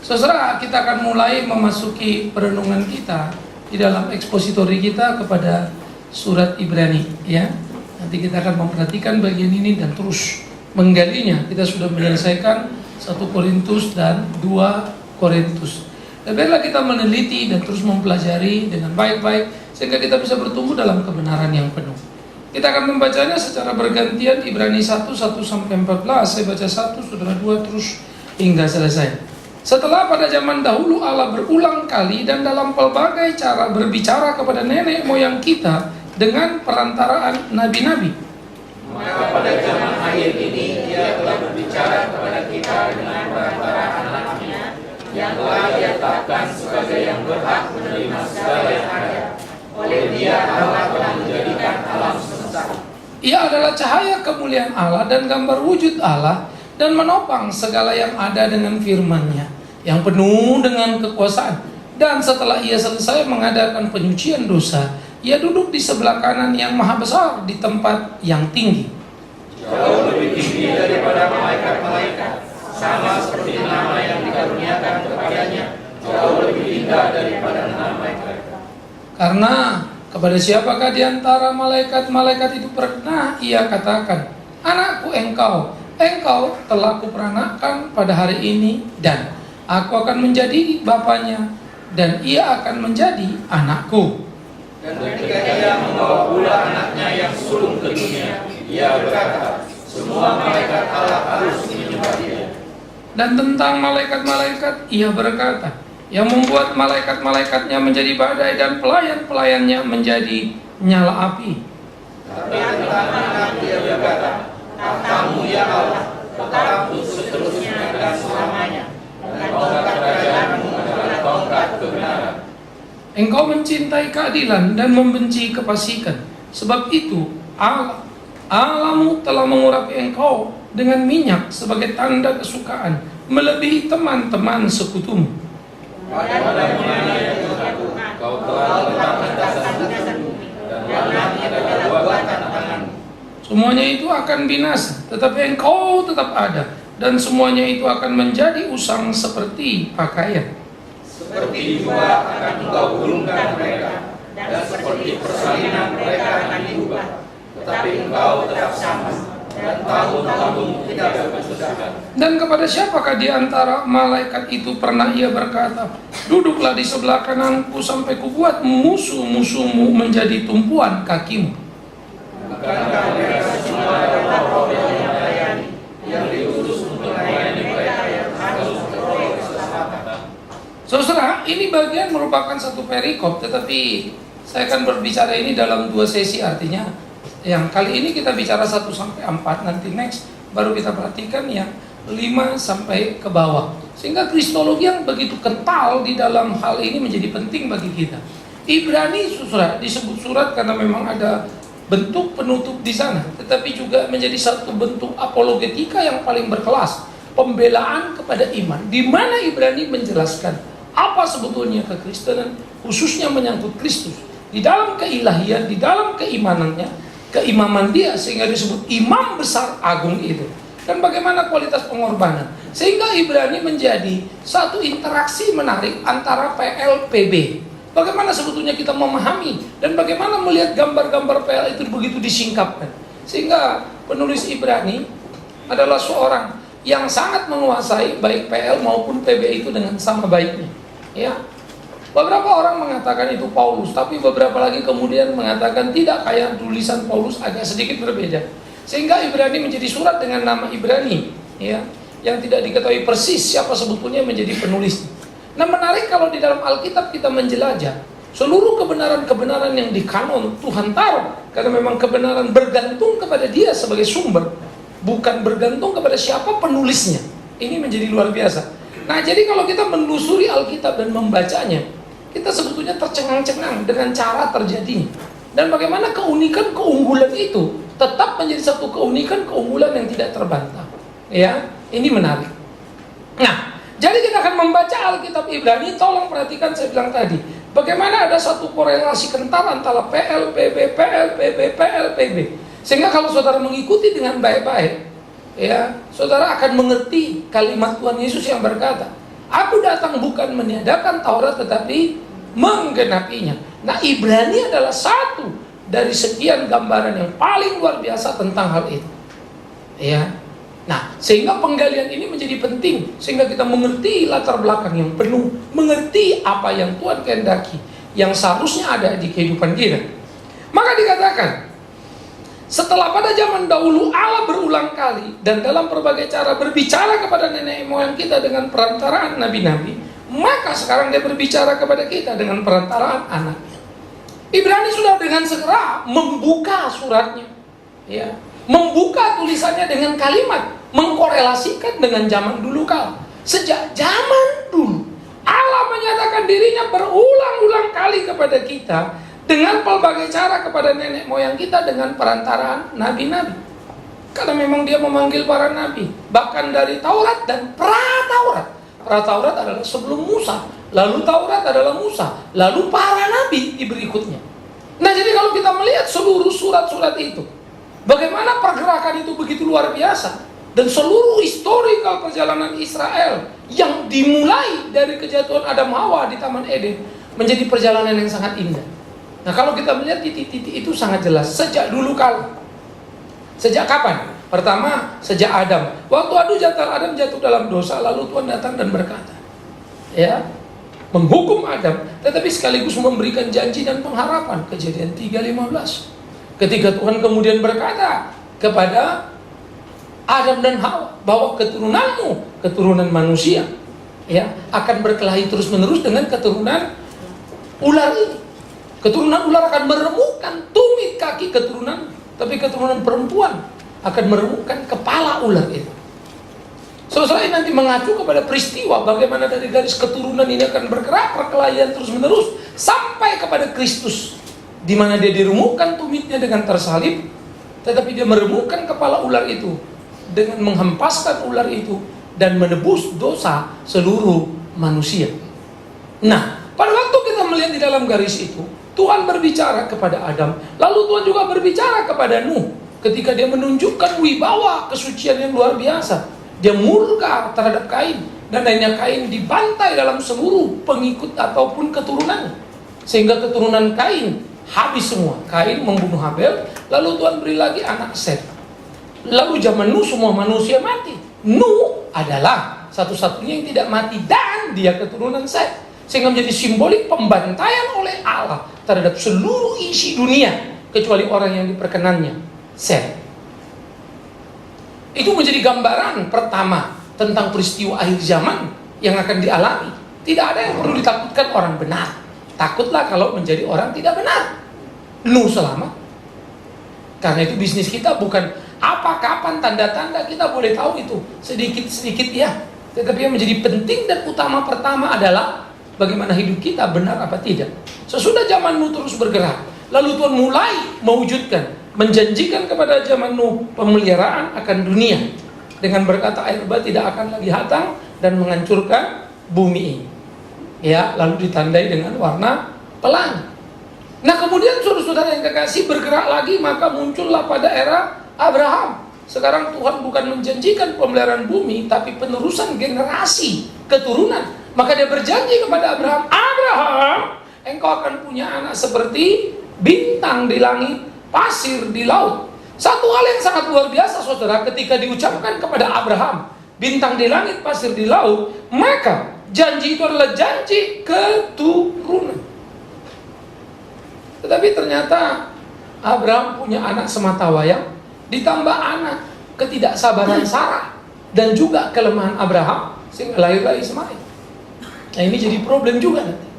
Saudara, kita akan mulai memasuki perenungan kita di dalam ekspositori kita kepada surat Ibrani, ya. Nanti kita akan memperhatikan bagian ini dan terus menggalinya. Kita sudah menyelesaikan 1 Korintus dan 2 Korintus. Dan biarlah kita meneliti dan terus mempelajari dengan baik-baik sehingga kita bisa bertumbuh dalam kebenaran yang penuh. Kita akan membacanya secara bergantian, Ibrani 1 sampai 14. Saya baca 1, saudara 2, terus hingga selesai. Setelah pada zaman dahulu Allah berulang kali dan dalam pelbagai cara berbicara kepada nenek moyang kita dengan perantaraan nabi-nabi, maka pada zaman akhir ini Dia telah berbicara kepada kita dengan perantaraan anaknya yang telah Dia tetapkan sebagai yang berhak menerima segala yang ada. Oleh Dia Allah telah menjadikan alam semesta. Ia adalah cahaya kemuliaan Allah dan gambar wujud Allah, dan menopang segala yang ada dengan firman-Nya yang penuh dengan kekuasaan. Dan setelah Ia selesai mengadakan penyucian dosa, Ia duduk di sebelah kanan yang maha besar di tempat yang tinggi, jauh lebih tinggi daripada malaikat-malaikat, sama seperti nama yang dikaruniakan kepadanya jauh lebih indah daripada nama malaikat. Karena kepada siapakah di antara malaikat-malaikat itu pernah Ia katakan, "Anakku engkau telah kuperanakkan pada hari ini, dan aku akan menjadi bapaknya, dan ia akan menjadi anakku." Dan ketika Ia membawa pula anaknya yang sulung ke dunia, Ia berkata, semua malaikat Allah harus menyembah Dia. Dan tentang malaikat-malaikat Ia berkata, yang membuat malaikat-malaikatnya menjadi badai dan pelayan-pelayannya menjadi nyala api. Tapi tentang anak Ia berkata, tahtamu ya Allah, tetap seterusnya dan selamanya, dan tongkat kerajaanmu adalah tongkat kebenaran. Engkau mencintai keadilan dan membenci kefasikan. Sebab itu Allahmu telah mengurapi engkau dengan minyak sebagai tanda kesukaan, melebihi teman-teman sekutumu. Pada mulanya ya Tuhanku, Kau telah letakkan dasar bumi, dan langit adalah buatan tanganmu. Semuanya itu akan binasa, tetapi engkau tetap ada, dan semuanya itu akan menjadi usang seperti pakaian. Seperti jua akan Engkau gulungkan mereka, dan seperti persalinan mereka akan diubah. Tetapi Engkau tetap sama, dan tahun-tahunmu tidak berkesudahan. Dan kepada siapakah di antara malaikat itu pernah Ia berkata, duduklah di sebelah kananku sampai kubuat musuh-musuhmu menjadi tumpuan kakimu. Bukankah mereka semua adalah roh yang melayani, yang diutus untuk melayani mereka yang harus beroleh keselamatan? Saudara, ini bagian merupakan satu perikop, tetapi saya akan berbicara ini dalam 2 sesi. Artinya yang kali ini kita bicara 1 sampai 4, nanti next baru kita perhatikan yang 5 sampai ke bawah. Sehingga kristologi yang begitu kental di dalam hal ini menjadi penting bagi kita. Ibrani saudara disebut surat karena memang ada bentuk penutup di sana, tetapi juga menjadi satu bentuk apologetika yang paling berkelas, pembelaan kepada iman, di mana Ibrani menjelaskan apa sebetulnya kekristenan, khususnya menyangkut Kristus di dalam keilahian, di dalam keimanannya, keimaman Dia, sehingga disebut imam besar agung itu, dan bagaimana kualitas pengorbanan, sehingga Ibrani menjadi satu interaksi menarik antara PL-PB. Bagaimana sebetulnya kita memahami dan bagaimana melihat gambar-gambar PL itu begitu disingkapkan, sehingga penulis Ibrani adalah seorang yang sangat menguasai baik PL maupun PB itu dengan sama baiknya. Ya, beberapa orang mengatakan itu Paulus, tapi beberapa lagi kemudian mengatakan tidak, kayak tulisan Paulus agak sedikit berbeda, sehingga Ibrani menjadi surat dengan nama Ibrani, ya, yang tidak diketahui persis siapa sebetulnya menjadi penulisnya. Nah, menarik kalau di dalam Alkitab kita menjelajah seluruh kebenaran-kebenaran yang di kanon Tuhan taruh, karena memang kebenaran bergantung kepada Dia sebagai sumber, bukan bergantung kepada siapa penulisnya. Ini menjadi luar biasa. Nah, jadi kalau kita menelusuri Alkitab dan membacanya, kita sebetulnya tercengang-cengang dengan cara terjadinya, dan bagaimana keunikan-keunggulan itu tetap menjadi satu keunikan-keunggulan yang tidak terbantah. Ya, ini menarik. Nah, jadi kita akan membaca Alkitab Ibrani. Tolong perhatikan, saya bilang tadi, bagaimana ada satu korelasi kental antara PLPB, PLPB, PLPB, sehingga kalau saudara mengikuti dengan baik-baik, ya, saudara akan mengerti kalimat Tuhan Yesus yang berkata, Aku datang bukan meniadakan Taurat tetapi menggenapinya. Nah, Ibrani adalah satu dari sekian gambaran yang paling luar biasa tentang hal itu. Ya. Nah, sehingga penggalian ini menjadi penting, sehingga kita mengerti latar belakang yang penuh, mengerti apa yang Tuhan kehendaki, yang seharusnya ada di kehidupan kita. Maka dikatakan, setelah pada zaman dahulu Allah berulang kali dan dalam berbagai cara berbicara kepada nenek moyang kita dengan perantaraan nabi-nabi, maka sekarang dia berbicara kepada kita dengan perantaraan anaknya. Ibrani sudah dengan segera membuka suratnya, ya, membuka tulisannya dengan kalimat, mengkorelasikan dengan zaman dulu kala. Sejak zaman dulu Allah menyatakan dirinya berulang-ulang kali kepada kita dengan pelbagai cara kepada nenek moyang kita dengan perantaraan nabi-nabi. Karena memang dia memanggil para nabi, bahkan dari Taurat dan pra-Taurat. Pra-Taurat adalah sebelum Musa, lalu Taurat adalah Musa, lalu para nabi di berikutnya. Nah, jadi kalau kita melihat seluruh surat-surat itu, bagaimana pergerakan itu begitu luar biasa, dan seluruh historical perjalanan Israel yang dimulai dari kejatuhan Adam Hawa di Taman Eden menjadi perjalanan yang sangat indah. Nah, kalau kita melihat titik-titik itu sangat jelas sejak dulu kala. Sejak kapan? Pertama, sejak Adam. Waktu Adam jatuh dalam dosa, lalu Tuhan datang dan berkata, ya, menghukum Adam, tetapi sekaligus memberikan janji dan pengharapan. Kejadian 3:15. Ketika Tuhan kemudian berkata kepada Adam dan Hawa bahwa keturunanmu, keturunan manusia, ya, akan berkelahi terus-menerus dengan keturunan ular ini. Keturunan ular akan meremukkan tumit kaki keturunan, tapi keturunan perempuan akan meremukkan kepala ular itu. Selesai nanti mengacu kepada peristiwa bagaimana dari garis keturunan ini akan bergerak perkelahian terus-menerus sampai kepada Kristus, di mana dia diremukkan tumitnya dengan tersalib, tetapi dia meremukkan kepala ular itu dengan menghempaskan ular itu dan menebus dosa seluruh manusia. Nah, pada waktu kita melihat di dalam garis itu, Tuhan berbicara kepada Adam, lalu Tuhan juga berbicara kepada Nuh ketika dia menunjukkan wibawa kesucian yang luar biasa. Dia murka terhadap Kain, dan akhirnya Kain dibantai dalam seluruh pengikut ataupun keturunannya, sehingga keturunan Kain habis semua. Kain membunuh Habel, lalu Tuhan beri lagi anak Set. Lalu zaman Nuh semua manusia mati. Nuh adalah satu-satunya yang tidak mati dan dia keturunan Set, sehingga menjadi simbolik pembantaian oleh Allah terhadap seluruh isi dunia kecuali orang yang diperkenannya, Set. Itu menjadi gambaran pertama tentang peristiwa akhir zaman yang akan dialami. Tidak ada yang perlu ditakutkan orang benar. Takutlah kalau menjadi orang tidak benar. Nuh selamat. Karena itu bisnis kita bukan apa, kapan, tanda-tanda, kita boleh tahu itu sedikit-sedikit ya. Tetapi yang menjadi penting dan utama pertama adalah bagaimana hidup kita benar apa tidak. Sesudah zaman Nuh terus bergerak, lalu Tuhan mulai mewujudkan, menjanjikan kepada zaman Nuh pemeliharaan akan dunia dengan berkata air bah tidak akan lagi hatang dan menghancurkan bumi ini. Ya, lalu ditandai dengan warna pelangi. Nah, kemudian saudara-saudara yang kekasih bergerak lagi, maka muncullah pada era Abraham. Sekarang Tuhan bukan menjanjikan pemeliharaan bumi, tapi penerusan generasi keturunan. Maka dia berjanji kepada Abraham, Abraham, engkau akan punya anak seperti bintang di langit, pasir di laut. Satu hal yang sangat luar biasa, saudara, ketika diucapkan kepada Abraham, bintang di langit, pasir di laut, maka janji itu adalah janji keturunan. Tetapi ternyata Abraham punya anak sematawayang, ditambah anak ketidaksabaran Sarah, dan juga kelemahan Abraham, sehingga lahirlah Ismail. Nah, ini jadi problem juga nanti.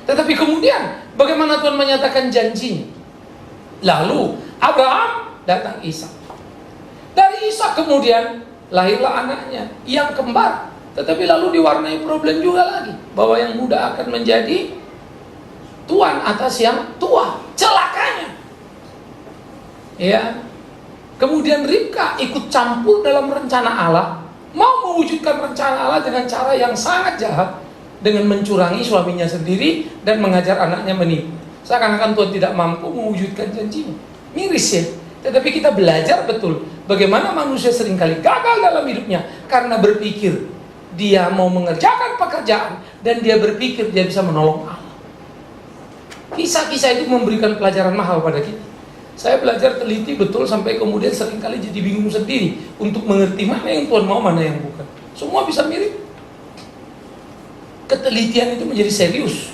Tetapi kemudian bagaimana Tuhan menyatakan janjinya? Lalu Abraham datang Ishak. Dari Ishak kemudian lahirlah anaknya yang kembar. Tetapi lalu diwarnai problem juga lagi, bahwa yang muda akan menjadi tuan atas yang tua. Celakanya, ya. Kemudian Ribka ikut campur dalam rencana Allah, mau mewujudkan rencana Allah dengan cara yang sangat jahat, dengan mencurangi suaminya sendiri dan mengajar anaknya menipu. Seakan-akan Tuhan tidak mampu mewujudkan janjinya. Miris ya. Tetapi kita belajar betul bagaimana manusia seringkali gagal dalam hidupnya karena berpikir dia mau mengerjakan pekerjaan dan dia berpikir dia bisa menolong Allah. Kisah-kisah itu memberikan pelajaran mahal pada kita. Saya belajar teliti betul sampai kemudian seringkali jadi bingung sendiri untuk mengerti mana yang Tuhan mau, mana yang bukan. Semua bisa mirip. Ketelitian itu menjadi serius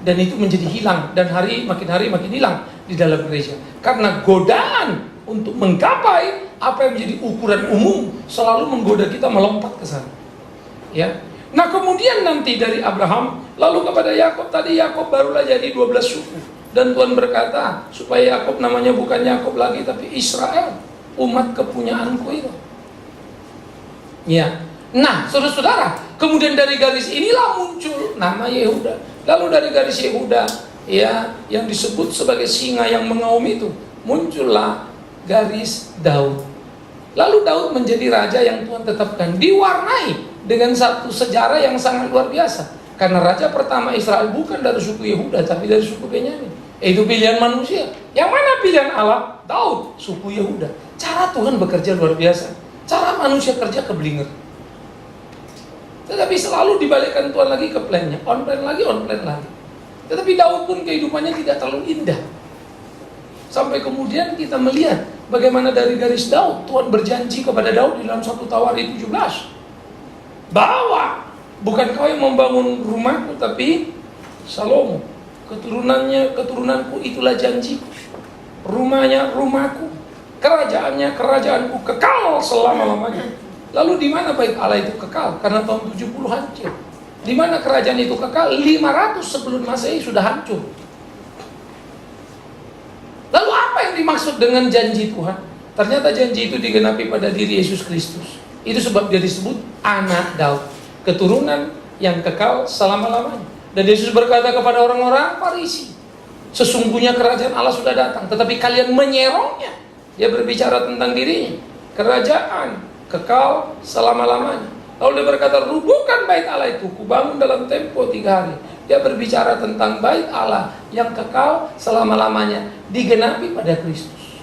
dan itu menjadi hilang, dan makin hari makin hilang di dalam gereja. Karena godaan untuk menggapai apa yang menjadi ukuran umum selalu menggoda kita melompat ke sana. Ya. Nah, kemudian nanti dari Abraham lalu kepada Yakub, tadi Yakub barulah jadi 12 suku. Dan Tuhan berkata supaya Yakub namanya bukan Yakub lagi tapi Israel, umat kepunyaanku itu. Ya. Nah, saudara-saudara, kemudian dari garis inilah muncul nama Yehuda. Lalu dari garis Yehuda, ya, yang disebut sebagai singa yang mengaum itu, muncullah garis Daud. Lalu Daud menjadi raja yang Tuhan tetapkan, diwarnai dengan satu sejarah yang sangat luar biasa. Karena raja pertama Israel bukan dari suku Yehuda, tapi dari suku Benyamin. Itu pilihan manusia. Yang mana pilihan Allah? Daud, suku Yehuda. Cara Tuhan bekerja luar biasa. Cara manusia kerja keblinger. Tetapi selalu dibalikkan Tuhan lagi ke plannya. On plan lagi. Tetapi Daud pun kehidupannya tidak terlalu indah. Sampai kemudian kita melihat bagaimana dari garis Daud, Tuhan berjanji kepada Daud di dalam 1 Tawari 17. Bahwa bukan kau yang membangun rumahku, tapi Salomo. Keturunanku itulah janjiku. Rumahnya rumahku, kerajaannya kerajaanku, kekal selama-lamanya. Lalu di mana bait Allah itu kekal? Karena tahun 70 hancur. Di mana kerajaan itu kekal? 500 sebelum Masehi sudah hancur. Lalu apa yang dimaksud dengan janji Tuhan? Ternyata janji itu digenapi pada diri Yesus Kristus. Itu sebab dia disebut anak Daud, keturunan yang kekal selama-lamanya. Dan Yesus berkata kepada orang-orang Farisi, sesungguhnya kerajaan Allah sudah datang, tetapi kalian menyerongnya. Dia berbicara tentang dirinya, kerajaan kekal selama-lamanya. Lalu dia berkata, rubuhkan bait Allah itu, kubangun dalam tempo 3 hari. Dia berbicara tentang bait Allah yang kekal selama-lamanya, digenapi pada Kristus.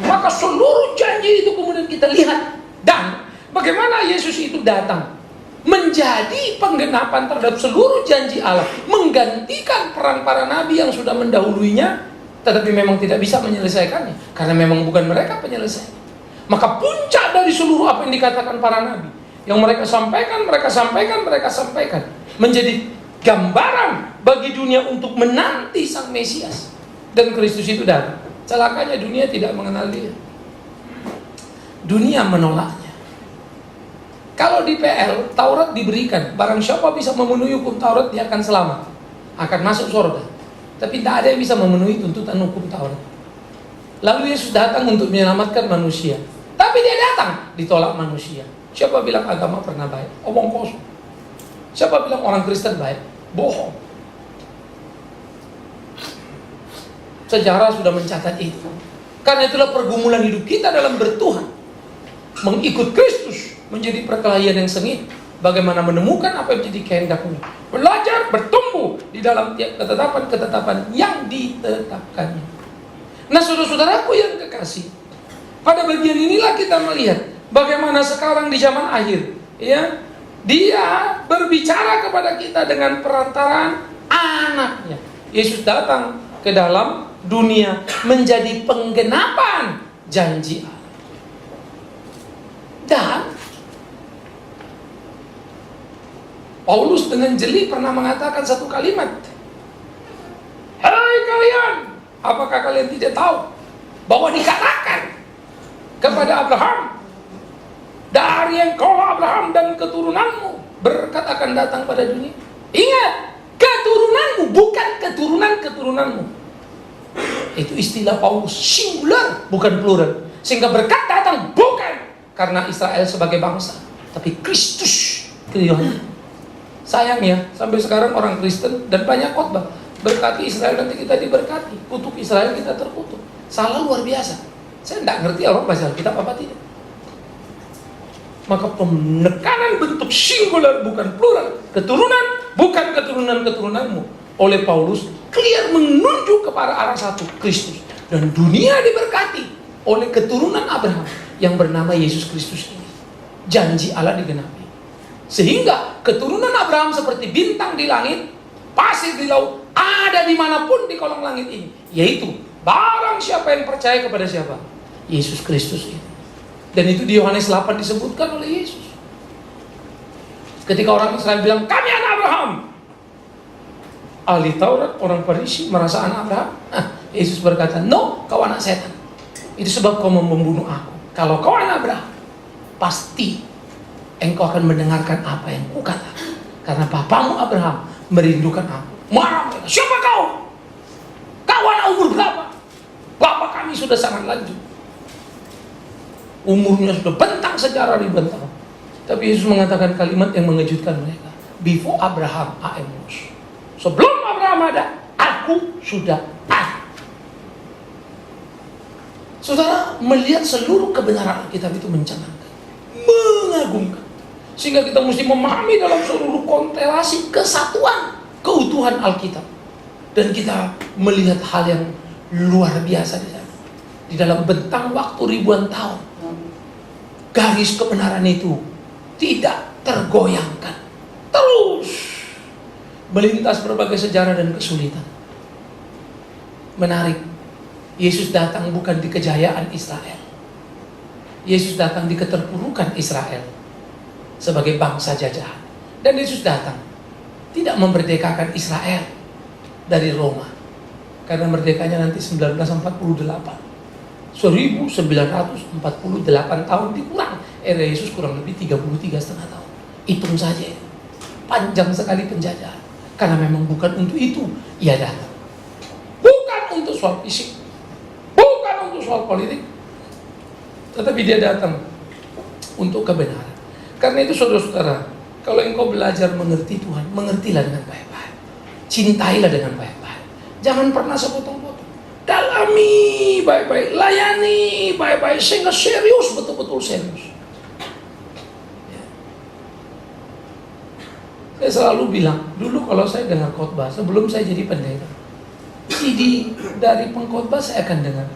Maka seluruh janji itu kemudian kita lihat. Dan bagaimana Yesus itu datang menjadi penggenapan terhadap seluruh janji Allah, menggantikan peran para nabi yang sudah mendahuluinya, tetapi memang tidak bisa menyelesaikannya, karena memang bukan mereka penyelesainya. Maka puncak dari seluruh apa yang dikatakan para nabi, yang mereka sampaikan, menjadi gambaran bagi dunia untuk menanti Sang Mesias. Dan Kristus itu datang. Celakanya dunia tidak mengenal dia. Dunia menolaknya. Kalau di PL, Taurat diberikan, barang siapa bisa memenuhi hukum Taurat, dia akan selamat, akan masuk surga. Tapi tidak ada yang bisa memenuhi tuntutan hukum Taurat. Lalu Yesus datang untuk menyelamatkan manusia. Tapi dia datang, ditolak manusia. Siapa bilang agama pernah baik? Omong kosong. Siapa bilang orang Kristen baik? Bohong. Sejarah sudah mencatat itu. Karena itulah pergumulan hidup kita dalam bertuhan. Mengikut Kristus menjadi perkelahian yang sengit. Bagaimana menemukan apa yang menjadi kehendaknya. Belajar bertumbuh di dalam tiap ketetapan yang ditetapkannya. Nah, saudara-saudaraku yang kekasih, pada bagian inilah kita melihat bagaimana sekarang di zaman akhir, ya, dia berbicara kepada kita dengan perantaraan anaknya. Yesus datang ke dalam dunia menjadi penggenapan janji Allah. Dan Paulus dengan jeli pernah mengatakan satu kalimat. Hai kalian, apakah kalian tidak tahu bahwa dikatakan kepada Abraham, dari engkau Abraham dan keturunanmu berkat akan datang pada dunia. Ingat, keturunanmu, bukan keturunan-keturunanmu. Itu istilah Paulus, singular, bukan plural. Sehingga berkat datang bukan karena Israel sebagai bangsa, tapi Kristus keturunan. Sayangnya sampai sekarang orang Kristen dan banyak khotbah berkati Israel, nanti kita diberkati, kutuk Israel kita terkutuk. Salah luar biasa. Saya tidak ngerti orang baca Alkitab apa tidak. Maka penekanan bentuk singular bukan plural, keturunan bukan keturunan-keturunanmu, oleh Paulus clear menunjuk kepada arah satu, Kristus. Dan dunia diberkati oleh keturunan Abraham yang bernama Yesus Kristus ini. janji Allah digenapi. Sehingga keturunan Abraham seperti bintang di langit, pasir di laut, ada dimanapun di kolong langit ini. Yaitu, barang siapa yang percaya kepada siapa? Yesus Kristus itu. Dan itu di Yohanes 8 disebutkan oleh Yesus. Ketika orang Israel bilang, kami anak Abraham. Ahli Taurat, orang Farisi merasa anak Abraham. Yesus berkata, no, kau anak setan. Itu sebab kau membunuh aku. Kalau kau anak Abraham, pasti engkau akan mendengarkan apa yang kukatakan. Karena bapamu Abraham merindukan aku. Marah mereka, siapa kau? Kau anak umur berapa? Bapak kami sudah sangat lanjut. Umurnya sudah bentang sejarah ribuan tahun. Tapi Yesus mengatakan kalimat yang mengejutkan mereka. Before Abraham, I am was. Sebelum Abraham ada, aku sudah ada. Saudara, melihat seluruh kebenaran Alkitab itu mencengangkan, mengagumkan. Sehingga kita mesti memahami dalam seluruh konstelasi kesatuan, keutuhan Alkitab. Dan kita melihat hal yang luar biasa di sana. Di dalam bentang waktu ribuan tahun, garis kebenaran itu tidak tergoyangkan. Terus melintas berbagai sejarah dan kesulitan. Menarik, Yesus datang bukan di kejayaan Israel. Yesus datang di keterpurukan Israel sebagai bangsa jajahan. Dan Yesus datang tidak memerdekakan Israel dari Roma. Karena merdekanya nanti 1948. 1948 tahun dikurang. Era Yesus kurang lebih 33,5 tahun. Hitung saja. Panjang sekali penjajahan. Karena memang bukan untuk itu ia datang. Bukan untuk soal fisik. Bukan untuk soal politik. Tetapi dia datang untuk kebenaran. Karena itu saudara-saudara, kalau engkau belajar mengerti Tuhan, mengertilah dengan baik-baik. Cintailah dengan baik-baik. Jangan pernah sepotong-potong. Dalami baik-baik, layani baik-baik, sehingga serius, betul-betul serius. Ya. Saya selalu bilang, dulu kalau saya dengar khotbah, sebelum saya jadi pendeta, CD dari pengkhotbah saya akan dengar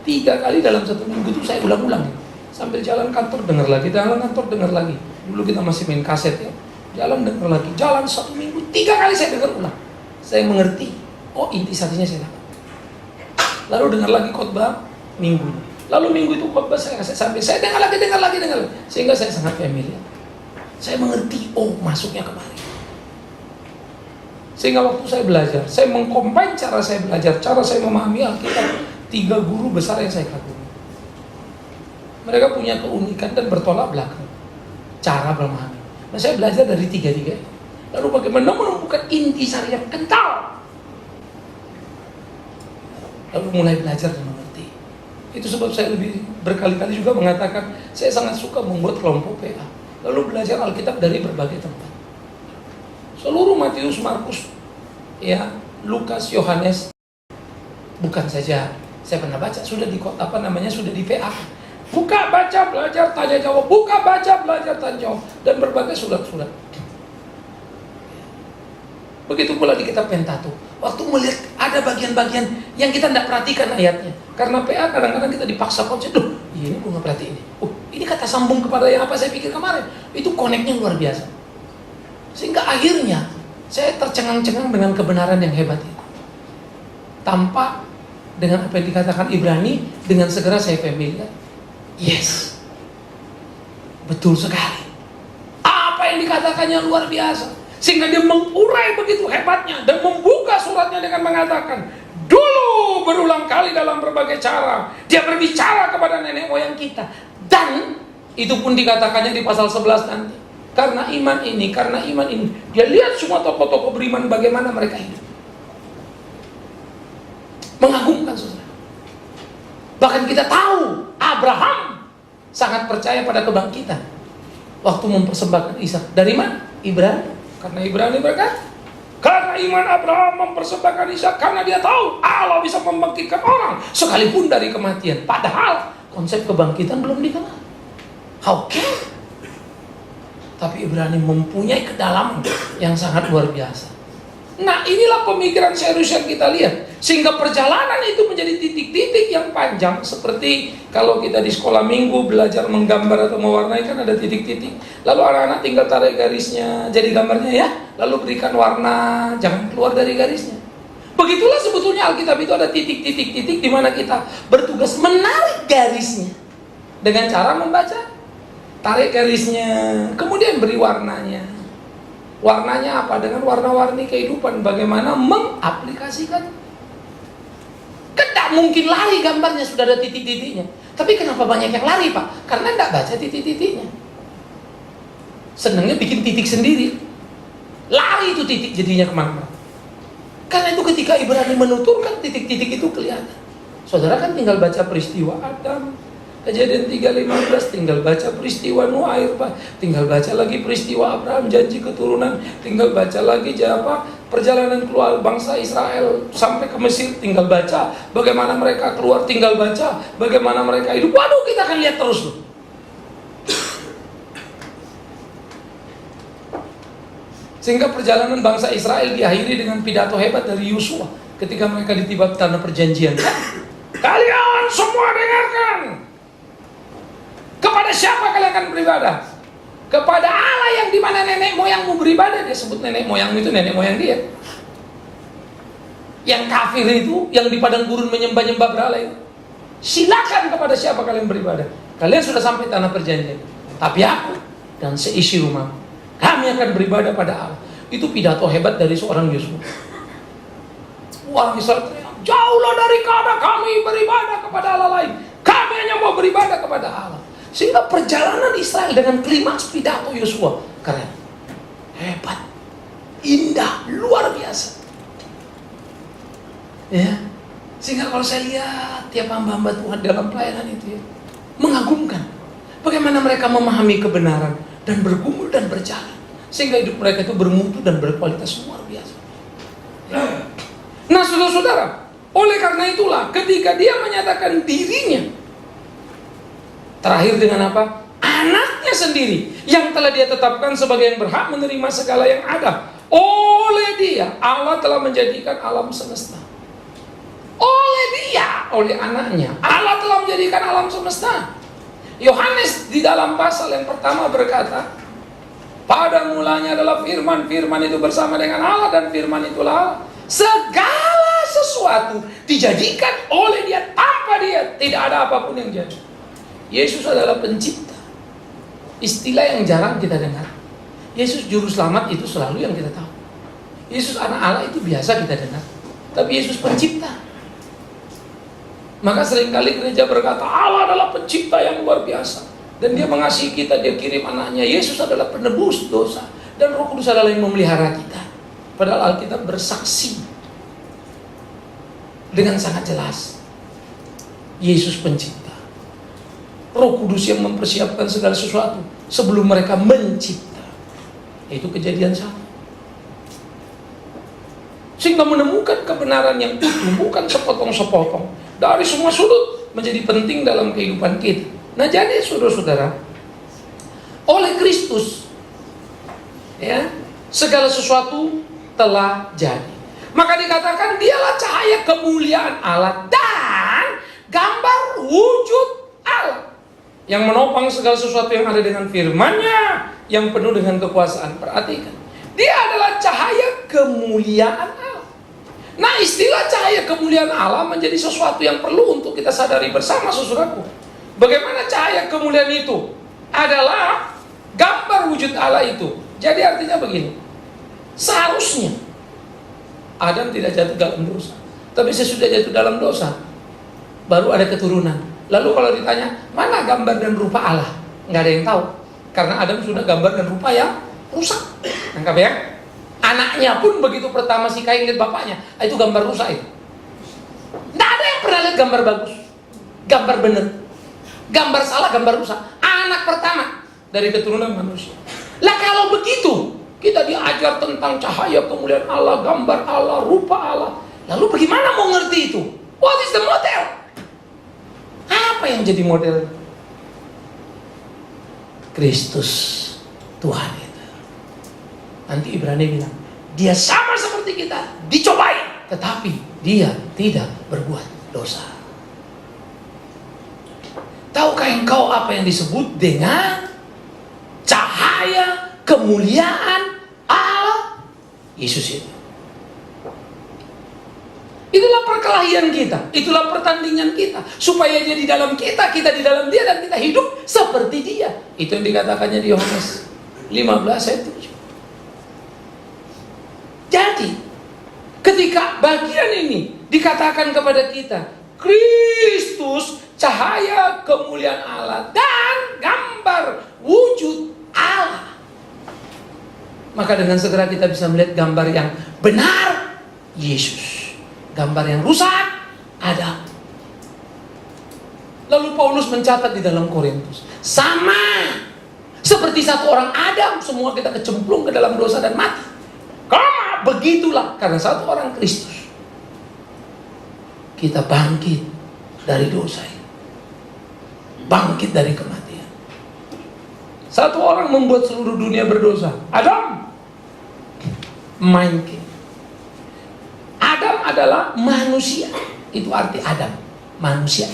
3 kali dalam 1 minggu itu saya ulang-ulang. Sambil jalan kantor dengar lagi, jalan kantor dengar lagi. Dulu kita masih main kaset ya, jalan dengar lagi, jalan 1 minggu 3 kali saya dengar ulang. Saya mengerti, oh intisarinya saya dapat. Lalu dengar lagi khotbah minggu. Lalu minggu itu khotbah saya sampai saya dengar lagi. Sehingga saya sangat familiar. Saya mengerti, oh masuknya kemari. Sehingga waktu saya belajar, saya mengcombine cara saya belajar, cara saya memahami Alkitab. 3 guru besar yang saya kagumi. Mereka punya keunikan dan bertolak belakang cara memahami. Nah saya belajar dari 3-3. Lalu bagaimana menemukan intisari yang kental. Lalu mulai belajar dan mengerti. Itu sebab saya lebih berkali-kali juga mengatakan saya sangat suka membuat kelompok PA. Lalu belajar Alkitab dari berbagai tempat. Seluruh Matius, Markus, ya, Lukas, Yohanes, bukan saja saya pernah baca, sudah di sudah di PA. Buka, baca, belajar, tanya jawab. Buka, baca, belajar, tanya jawab. Dan berbagai surat-surat. Begitu pula di kitab Pentateuch. Waktu melihat ada bagian-bagian yang kita tidak perhatikan ayatnya. Karena PA kadang-kadang kita dipaksa konsep. Duh, ini gue nggak perhatiin ini. Ini kata sambung kepada yang apa saya pikir kemarin. Itu koneknya luar biasa. Sehingga akhirnya saya tercengang-cengang dengan kebenaran yang hebat itu. Tanpa dengan apa yang dikatakan Ibrani, dengan segera saya familiar. Yes, betul sekali. Apa yang dikatakannya luar biasa. Sehingga dia mengurai begitu hebatnya dan membuka suratnya dengan mengatakan, dulu berulang kali dalam berbagai cara dia berbicara kepada nenek moyang kita. Dan itu pun dikatakannya di pasal 11 nanti. Karena iman ini, dia lihat semua tokoh-tokoh beriman bagaimana mereka hidup. Mengagumkan, saudara. Bahkan kita tahu Abraham sangat percaya pada kebangkitan waktu mempersembahkan Ishak. Dari mana? Ibrani. Karena Ibrani berkata, karena iman Abraham mempersembahkan Ishak, karena dia tahu Allah bisa membangkitkan orang sekalipun dari kematian. Padahal konsep kebangkitan belum dikenal. How can? Tapi Ibrani mempunyai kedalaman yang sangat luar biasa. Nah inilah pemikiran serius yang kita lihat. Sehingga perjalanan itu menjadi titik-titik yang panjang. Seperti kalau kita di sekolah minggu belajar menggambar atau mewarnai, kan ada titik-titik. Lalu anak-anak tinggal tarik garisnya, jadi gambarnya ya. Lalu berikan warna, jangan keluar dari garisnya. Begitulah sebetulnya Alkitab itu ada titik-titik-titik di mana kita bertugas menarik garisnya. Dengan cara membaca. Tarik garisnya, kemudian beri warnanya. Warnanya apa? Dengan warna-warni kehidupan. Bagaimana mengaplikasikan. Kan tidak mungkin lari gambarnya, sudah ada titik-titiknya. Tapi kenapa banyak yang lari, Pak? Karena tidak baca titik-titiknya. Senangnya bikin titik sendiri. Lari itu titik jadinya kemana-mana. Karena itu ketika Ibrani menuturkan titik-titik itu kelihatan. Saudara kan tinggal baca peristiwa Adam, Kejadian 3:15, tinggal baca peristiwa Nuh air bah, tinggal baca lagi peristiwa Abraham janji keturunan, tinggal baca lagi perjalanan keluar bangsa Israel sampai ke Mesir, tinggal baca bagaimana mereka keluar, tinggal baca bagaimana mereka hidup. Waduh, kita akan lihat terus loh. Sehingga perjalanan bangsa Israel diakhiri dengan pidato hebat dari Yosua ketika mereka ditiba di tanah perjanjian. Kalian semua dengarkan. Kepada siapa kalian akan beribadah? Kepada Allah yang dimana nenek moyangmu beribadah. Dia sebut nenek moyangmu itu nenek moyang dia. Yang kafir itu, yang di padang gurun menyembah-nyembah berhala itu. Silakan kepada siapa kalian beribadah. Kalian sudah sampai tanah perjanjian. Tapi aku dan seisi rumah, kami akan beribadah pada Allah. Itu pidato hebat dari seorang Yosua. Orang Israel teriak, jauhlah dari kami beribadah kepada Allah lain. Kami hanya mau beribadah kepada Allah. Sehingga perjalanan Israel dengan klimaks pidato Yosua keren, hebat, indah, luar biasa. Ya, sehingga kalau saya lihat tiap hamba-hamba Tuhan dalam pelayanan itu ya, mengagumkan. Bagaimana mereka memahami kebenaran dan bergumul dan berjalan, sehingga hidup mereka itu bermutu dan berkualitas luar biasa. Ya. Nah, saudara-saudara, oleh karena itulah ketika dia menyatakan dirinya terakhir dengan apa? Anaknya sendiri yang telah dia tetapkan sebagai yang berhak menerima segala yang ada. Oleh dia, Allah telah menjadikan alam semesta. Oleh dia, oleh anaknya, Allah telah menjadikan alam semesta. Yohanes di dalam pasal yang pertama berkata, pada mulanya adalah firman, firman itu bersama dengan Allah dan firman itulah Allah. Segala sesuatu dijadikan oleh dia, tanpa dia tidak ada apapun yang jadi. Yesus adalah pencipta. Istilah yang jarang kita dengar. Yesus juru selamat itu selalu yang kita tahu. Yesus anak Allah itu biasa kita dengar. Tapi Yesus pencipta. Maka seringkali gereja berkata Allah adalah pencipta yang luar biasa. Dan dia mengasihi kita, dia kirim anaknya. Yesus adalah penebus dosa. Dan Roh Kudus adalah yang memelihara kita. Padahal Alkitab bersaksi dengan sangat jelas. Yesus pencipta. Roh Kudus yang mempersiapkan segala sesuatu sebelum mereka mencipta. Itu Kejadian 1. Sehingga menemukan kebenaran yang utuh, bukan sepotong-sepotong dari semua sudut, menjadi penting dalam kehidupan kita. Nah, jadi saudara-saudara, oleh Kristus ya, segala sesuatu telah jadi. Maka dikatakan dialah cahaya kemuliaan Allah dan gambar wujud Allah, yang menopang segala sesuatu yang ada dengan firman-Nya, yang penuh dengan kekuasaan. Perhatikan, dia adalah cahaya kemuliaan Allah. Nah, istilah cahaya kemuliaan Allah menjadi sesuatu yang perlu untuk kita sadari bersama, saudaraku. Bagaimana cahaya kemuliaan itu adalah gambar wujud Allah itu. Jadi artinya begini, seharusnya Adam tidak jatuh dalam dosa, tapi sesudah jatuh dalam dosa baru ada keturunan. Lalu kalau ditanya, mana gambar dan rupa Allah? Nggak ada yang tahu. Karena Adam sudah gambar dan rupa yang rusak. Nangkap ya? Anaknya pun begitu pertama si Kain lihat bapaknya, itu gambar rusak itu. Nggak ada yang pernah lihat gambar bagus, gambar benar. Gambar salah, gambar rusak. Anak pertama dari keturunan manusia. Lah kalau begitu, kita diajar tentang cahaya kemuliaan Allah, gambar Allah, rupa Allah. Lalu bagaimana mau ngerti itu? What is the model? Apa yang jadi model? Kristus Tuhan itu. Nanti Ibrani bilang, dia sama seperti kita, dicobai, tetapi dia tidak berbuat dosa. Tahukah engkau apa yang disebut dengan cahaya kemuliaan Allah? Yesus itu. Itulah perkelahian kita, itulah pertandingan kita, supaya dia di dalam kita, kita di dalam dia, dan kita hidup seperti dia. Itu yang dikatakannya di Yohanes 15 ayat 7. Jadi, ketika bagian ini dikatakan kepada kita, Kristus cahaya kemuliaan Allah dan gambar wujud Allah, maka dengan segera kita bisa melihat gambar yang benar, Yesus. Gambar yang rusak, Adam. Lalu Paulus mencatat di dalam Korintus, sama seperti satu orang Adam, semua kita kecemplung ke dalam dosa dan mati. Karena begitulah, karena satu orang Kristus, kita bangkit dari dosa ini, bangkit dari kematian. Satu orang membuat seluruh dunia berdosa, Adam, main game. Adam adalah manusia. Itu arti Adam, manusia.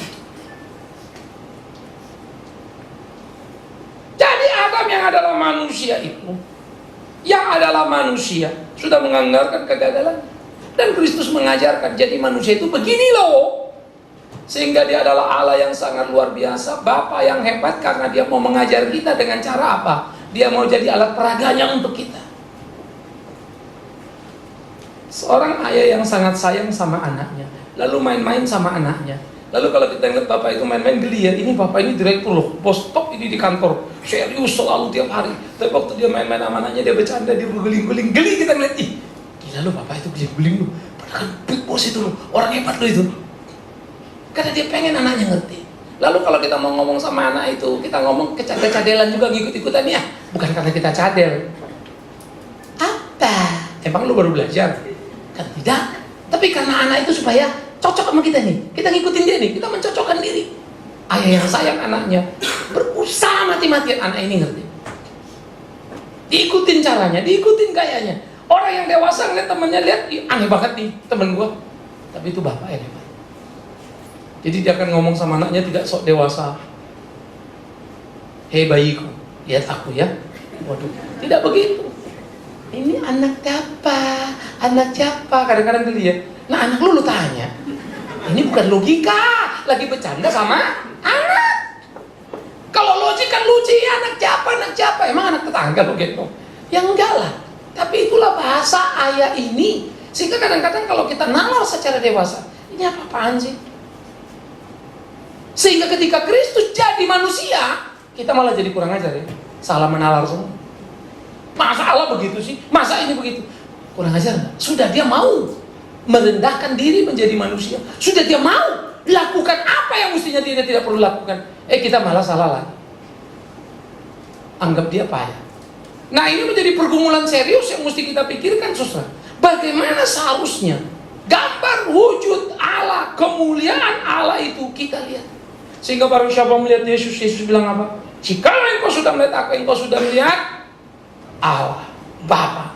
Jadi Adam yang adalah manusia itu, sudah menganggarkan kegagalan. Dan Kristus mengajarkan, jadi manusia itu begini loh. Sehingga dia adalah Allah yang sangat luar biasa, Bapa yang hebat, karena dia mau mengajar kita dengan cara apa? Dia mau jadi alat peraganya untuk kita. Seorang ayah yang sangat sayang sama anaknya, lalu main-main sama anaknya. Lalu kalau kita lihat bapak itu main-main, geli ya, ini bapak ini direktur loh, bos top ini di kantor, serius selalu tiap hari. Tapi waktu dia main-main sama anaknya, dia bercanda, dia berguling-guling, geli kita ngeliat, ih gila lo bapak itu guling-guling lo, padahal kan big boss itu lo, orang hebat lo itu. Karena dia pengen anaknya ngerti. Lalu kalau kita mau ngomong sama anak itu, kita ngomong kecadel-cadelan juga, ngikut-ikutan ya, bukan karena kita cadel. Apa? Emang lu baru belajar? Kan tidak, tapi karena anak itu supaya cocok sama kita nih, kita ngikutin dia nih, kita mencocokkan diri. Ayah yang sayang anaknya berusaha mati-matian anak ini ngerti, diikutin caranya, diikutin gayanya. Orang yang dewasa ngeliat temennya, lihat aneh banget nih temen gua, tapi itu bapak yang hebat. Jadi dia akan ngomong sama anaknya tidak sok dewasa. Hei bayiku, lihat aku ya. Waduh, tidak begitu. Ini anak siapa? Anak siapa? Kadang-kadang geli ya. Nah anak lu tanya. Ini bukan logika, lagi bercanda sama anak. Kalau logik kan lucu ya, anak siapa? Anak siapa? Emang anak tetangga lo gitu? Ya enggak lah. Tapi itulah bahasa ayah ini. Sehingga kadang-kadang kalau kita nalar secara dewasa, ini apa-apaan sih? Sehingga ketika Kristus jadi manusia, kita malah jadi kurang ajar ya. Salah menalar semua. Masa Allah begitu sih? Masa ini begitu? Kurang ajar enggak? Sudah dia mau merendahkan diri menjadi manusia. Sudah dia mau lakukan apa yang mestinya dia tidak perlu lakukan. Kita malah salah lagi. Anggap dia payah. Nah ini menjadi pergumulan serius yang mesti kita pikirkan, saudara. Bagaimana seharusnya gambar wujud Allah, kemuliaan Allah itu kita lihat. Sehingga barang siapa melihat Yesus, Yesus bilang apa? Jikalau engkau sudah melihat aku, engkau sudah melihat Allah, Bapa.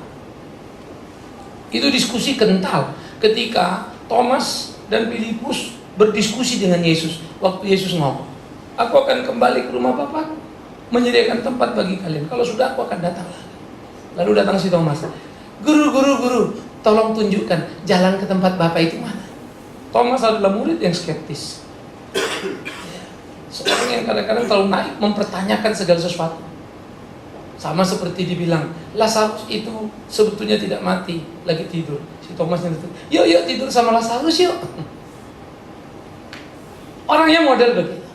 Itu diskusi kental ketika Thomas dan Filipus berdiskusi dengan Yesus. Waktu Yesus ngomong, aku akan kembali ke rumah Bapa, menyediakan tempat bagi kalian. Kalau sudah aku akan datang lagi. Lalu datang si Thomas, guru, tolong tunjukkan jalan ke tempat Bapa itu mana. Thomas adalah murid yang skeptis. Seorang yang kadang-kadang terlalu naif mempertanyakan segala sesuatu. Sama seperti dibilang, Lazarus itu sebetulnya tidak mati, lagi tidur. Si Thomas yang itu, yuk tidur sama Lazarus yuk. Orangnya model begitu.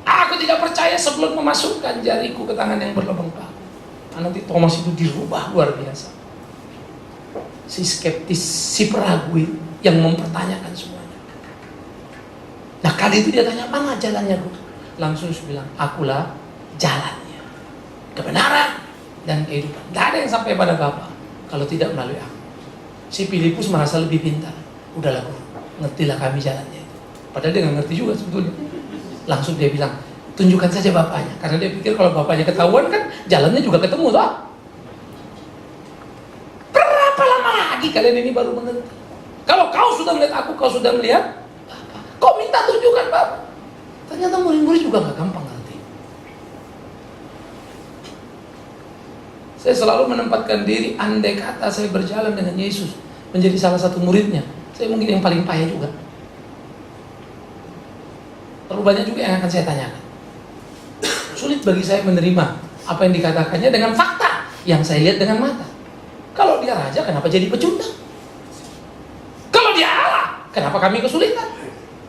Aku tidak percaya sebelum memasukkan jariku ke tangan yang berlubang paku. Nanti Thomas itu dirubah luar biasa. Si skeptis, si peragu yang mempertanyakan semuanya. Nah kali itu dia tanya, mana jalannya guru? Langsung bilang, akulah jalannya, kebenaran dan kehidupan. Tidak ada yang sampai pada Bapa kalau tidak melalui aku. Si Filipus merasa lebih pintar. Udahlah guru, ngertilah kami jalannya itu. Padahal dia nggak ngerti juga sebetulnya. Langsung dia bilang, tunjukkan saja Bapaknya. Karena dia pikir kalau Bapaknya ketahuan kan jalannya juga ketemu toh. Berapa lama lagi kalian ini baru mengerti? Kalau kau sudah melihat aku, kau sudah melihat Bapa. Kau minta tunjukkan Bapa. Ternyata murid-murid juga gak gampang ngerti. Saya selalu menempatkan diri, andai kata saya berjalan dengan Yesus, menjadi salah satu muridnya, saya mungkin yang paling payah juga. Terlalu banyak juga yang akan saya tanyakan. Sulit bagi saya menerima apa yang dikatakannya dengan fakta yang saya lihat dengan mata. Kalau dia raja, kenapa jadi pecundang? Kalau dia Allah, kenapa kami kesulitan?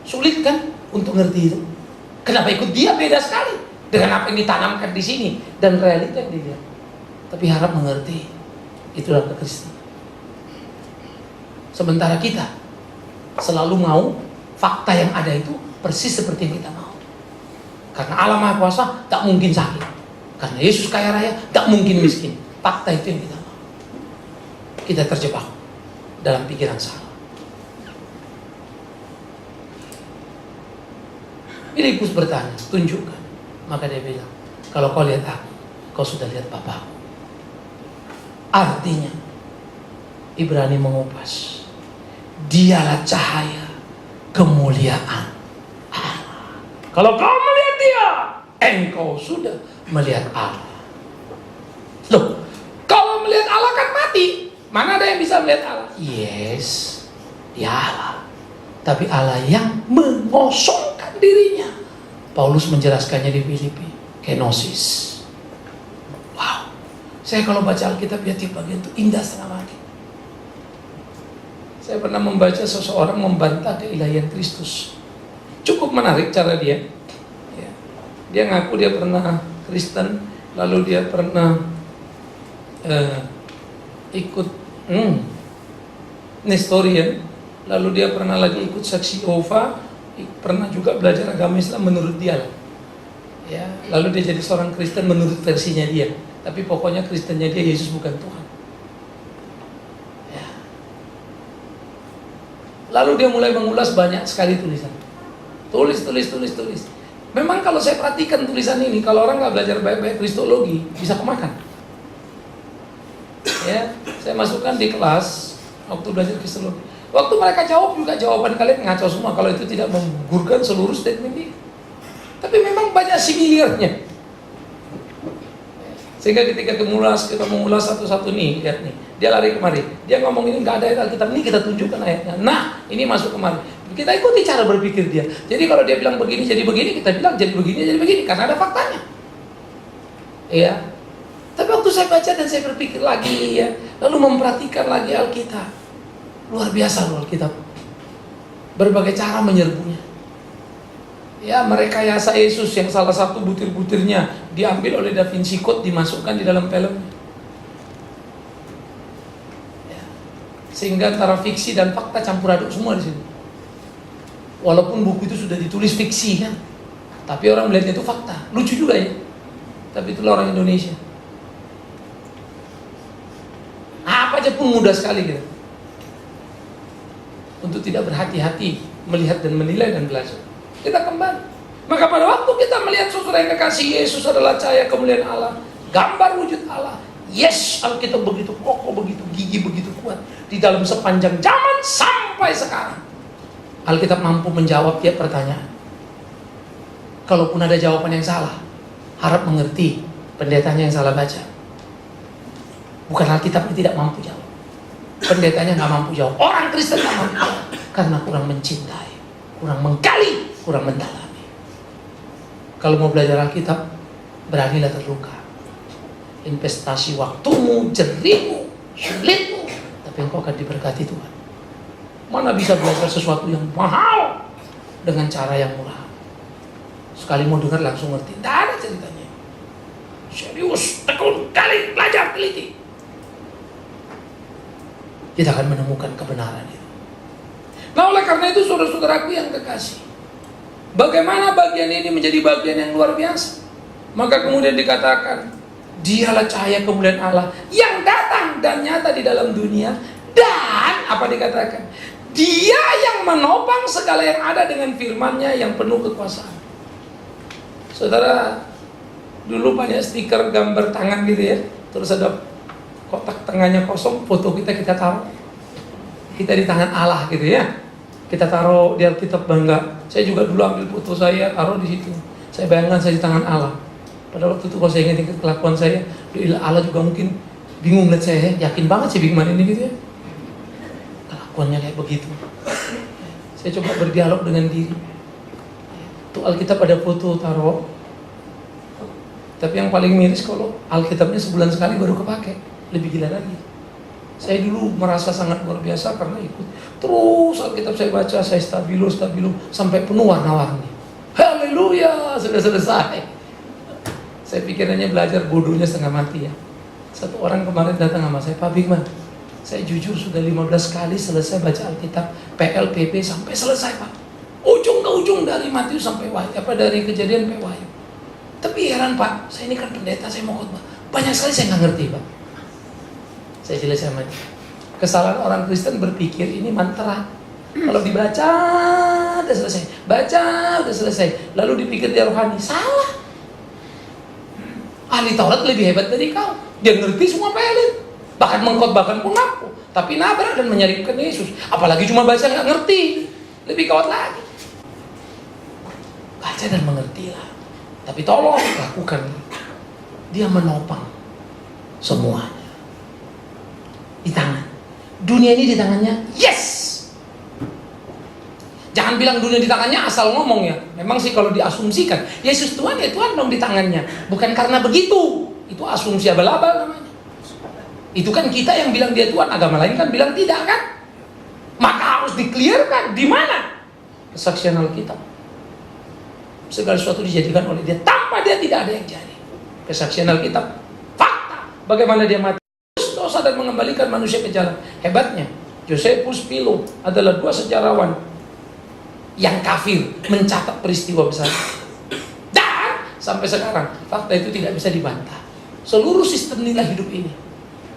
Sulit kan untuk ngerti itu? Kenapa ikut dia beda sekali dengan apa yang ditanamkan di sini dan realita yang dilihat. Tapi harap mengerti, itulah kekristenan. Sementara kita selalu mau fakta yang ada itu persis seperti yang kita mau. Karena Allah Maha Kuasa tak mungkin sakit. Karena Yesus kaya raya tak mungkin miskin. Fakta itu yang kita mau. Kita terjebak dalam pikiran salah. Filipus bertanya, tunjukkan. Maka dia bilang, kalau kau lihat aku, kau sudah lihat Bapa. Artinya, Ibrani mengupas, dialah cahaya kemuliaan Allah. Kalau kau melihat dia, engkau sudah melihat Allah. Loh, kalau melihat Allah kan mati. Mana ada yang bisa melihat Allah? Yes, dia Allah. Tapi Allah yang mengosongkan dirinya. Paulus menjelaskannya di Filipi, kenosis. Wow, saya kalau baca Alkitab ya tiap bagian itu indah setengah mati. Saya pernah membaca seseorang membantah keilahian Kristus. Cukup menarik cara dia. Ya. Dia ngaku dia pernah Kristen, lalu dia pernah ikut Nestorian, lalu dia pernah lagi ikut saksi Yehova, pernah juga belajar agama Islam menurut dia. Ya, lalu dia jadi seorang Kristen menurut versinya dia. Tapi pokoknya Kristennya dia Yesus bukan Tuhan. Ya. Lalu dia mulai mengulas banyak sekali tulisan. Tulis. Memang kalau saya perhatikan tulisan ini, kalau orang nggak belajar baik-baik kristologi, bisa kemakan. Ya, saya masukkan di kelas waktu belajar kristologi. Waktu mereka jawab juga jawaban kalian ngaco semua kalau itu tidak menggugurkan seluruh statement ini. Tapi memang banyak similirnya. Sehingga ketika kita mengulas satu-satu nih, lihat nih, dia lari kemari, dia ngomong ini nggak ada ayat Alkitab, ini kita tunjukkan ayatnya. Nah, ini masuk kemari. Kita ikuti cara berpikir dia. Jadi kalau dia bilang begini jadi begini, kita bilang jadi begini karena ada faktanya. Iya. Tapi waktu saya baca dan saya berpikir lagi ya, lalu memperhatikan lagi Alkitab, luar biasa loh Alkitab. Berbagai cara menyerbunya. Ya, merekayasa Yesus yang salah satu butir-butirnya diambil oleh Da Vinci Code, dimasukkan di dalam filmnya. Ya. Sehingga antara fiksi dan fakta campur aduk semua di sini. Walaupun buku itu sudah ditulis fiksi kan, tapi orang melihatnya itu fakta. Lucu juga ya. Tapi itulah orang Indonesia. Apa aja pun mudah sekali gitu. Untuk tidak berhati-hati melihat dan menilai dan belajar. Kita kembali. Maka pada waktu kita melihat saudara yang kekasih, Yesus adalah cahaya kemuliaan Allah, gambar wujud Allah. Yes, Alkitab begitu kokoh, begitu gigih, begitu kuat di dalam sepanjang zaman sampai sekarang. Alkitab mampu menjawab tiap pertanyaan. Kalaupun ada jawaban yang salah, harap mengerti pendetanya yang salah baca. Bukan Alkitab yang tidak mampu jawab. Pendetanya nggak mampu jawab. Orang Kristen nggak mampu jawab karena kurang mencintai, kurang menggali, kurang mendalami. Kalau mau belajar Alkitab, beranilah terluka. Investasi waktumu, jerihmu, sulitmu, tapi engkau akan diberkati Tuhan. Mana bisa belajar sesuatu yang mahal dengan cara yang murah? Sekali mau dengar langsung ngerti. Tidak ada ceritanya. Serius, tekun, kali, belajar, teliti. Kita akan menemukan kebenaran itu. Nah, oleh karena itu saudara-saudaraku yang kekasih, bagaimana bagian ini menjadi bagian yang luar biasa? Maka kemudian dikatakan, dialah cahaya kemuliaan Allah yang datang dan nyata di dalam dunia. Dan apa dikatakan? Dia yang menopang segala yang ada dengan firman-Nya yang penuh kekuasaan. Saudara, dulu banyak stiker gambar tangan gitu ya, terus ada kotak tengahnya kosong, foto kita taruh. kita di tangan Allah gitu ya. Kita taruh di Alkitab bangga. Saya juga dulu ambil foto saya, taruh di situ. Saya bayangkan saya di tangan Allah. Pada waktu itu kalau saya ingat kelakuan saya, Allah juga mungkin bingung lihat saya. Yakin banget sih Bigman ini gitu ya. Kelakuannya kayak begitu. Saya coba berdialog dengan diri. Tuh Alkitab ada foto taruh. Tapi yang paling miris kalau Alkitabnya sebulan sekali baru kepake. Lebih gila lagi. Saya dulu merasa sangat luar biasa karena ikut terus Alkitab saya baca, saya stabilo sampai penuh warna-warni. Haleluya, sudah selesai. Saya pikirannya belajar, bodohnya setengah mati ya. Satu orang kemarin datang sama saya, Pak Bigman, saya jujur sudah 15 kali selesai baca Alkitab PLPP sampai selesai Pak. Ujung ke ujung dari Matius sampai Wahyu, dari Kejadian sampai Wahyu. Tapi heran Pak, saya ini kan pendeta, saya mau khotbah. Banyak sekali saya nggak ngerti Pak. Saya jelasin sama dia. Kesalahan orang Kristen berpikir ini mantra. Kalau dibaca udah selesai, baca udah selesai, lalu dipikir dia rohani. Salah. Ahli Taurat lebih hebat dari kau. Dia ngerti semua pelet. Bahkan mengkhotbahkan pun aku. Tapi nabrak dan menyalibkan Yesus. Apalagi cuma baca nggak ngerti. Lebih gawat lagi. Baca dan mengertilah. Tapi tolong lakukan. Dia menopang semuanya. Di tangan. Dunia ini di tangannya, yes! Jangan bilang dunia di tangannya asal ngomong ya. Memang sih kalau diasumsikan, Yesus Tuhan ya Tuhan dong di tangannya. Bukan karena begitu. Itu asumsi abal-abal namanya. Itu kan kita yang bilang dia Tuhan, agama lain kan bilang tidak kan? Maka harus di-clearkan. Di mana? Kesaksian Alkitab. Segala sesuatu dijadikan oleh dia. Tanpa dia tidak ada yang jadi. Kesaksian Alkitab. Fakta. Bagaimana dia mati. Dosa dan mengembalikan manusia ke jalan. Hebatnya, Josephus Philo adalah dua sejarawan yang kafir mencatat peristiwa besar. Dan sampai sekarang fakta itu tidak bisa dibantah. Seluruh sistem nilai hidup ini,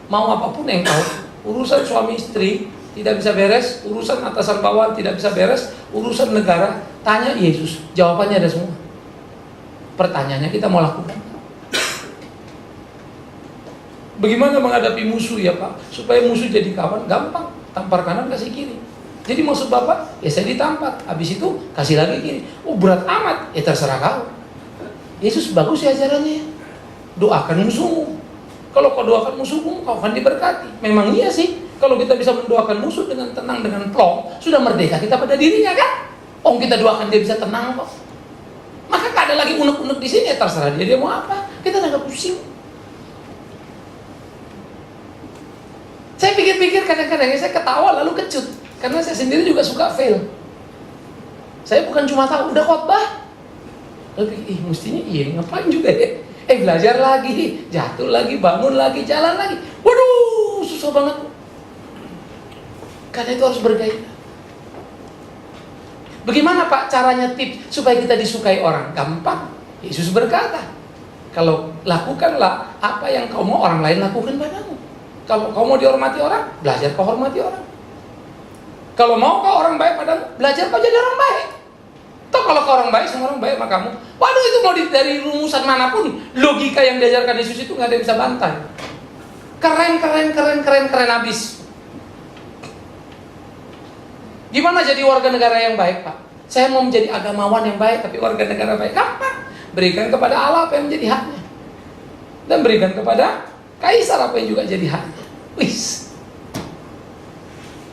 mau apapun yang kau, urusan suami istri tidak bisa beres, urusan atasan bawahan tidak bisa beres, urusan negara, tanya Yesus, jawabannya ada semua. Pertanyaannya kita mau lakukan. Bagaimana menghadapi musuh ya Pak? Supaya musuh jadi kawan, gampang. Tampar kanan, kasih kiri. Jadi maksud Bapak, ya saya ditampar. Habis itu, kasih lagi kiri. Oh berat amat, ya terserah kau. Yesus bagus ya ajarannya. Doakan musuhmu. Kalau kau doakan musuhmu, kau akan diberkati. Memang iya sih. Kalau kita bisa mendoakan musuh dengan tenang, dengan plong, sudah merdeka kita pada dirinya kan? Oh kita doakan dia bisa tenang kok. Maka gak ada lagi unek-unek di sini, ya terserah dia mau apa. Kita udah gak pusing. Saya pikir-pikir kadang-kadang saya ketawa lalu kecut. Karena saya sendiri juga suka fail. Saya bukan cuma tahu, udah khotbah. Tapi mestinya iya ngapain juga ya. Belajar lagi, jatuh lagi, bangun lagi, jalan lagi. Waduh, susah banget. Karena itu harus bergairah. Bagaimana Pak caranya tips supaya kita disukai orang? Gampang. Yesus berkata, kalau lakukanlah apa yang kau mau orang lain lakukan padamu. Kalau kau mau dihormati orang, belajar kau hormati orang. Kalau mau kau orang baik padamu, belajar kau jadi orang baik. Toh kalau kau orang baik, semua orang baik sama kamu. Waduh itu mau dari rumusan manapun, logika yang diajarkan Yesus itu nggak ada yang bisa bantai. Keren habis. Gimana jadi warga negara yang baik Pak? Saya mau menjadi agamawan yang baik, tapi warga negara baik. Gampang. Berikan kepada Allah apa yang menjadi haknya. Dan berikan kepada Kaisar apa yang juga jadi haknya. Wis.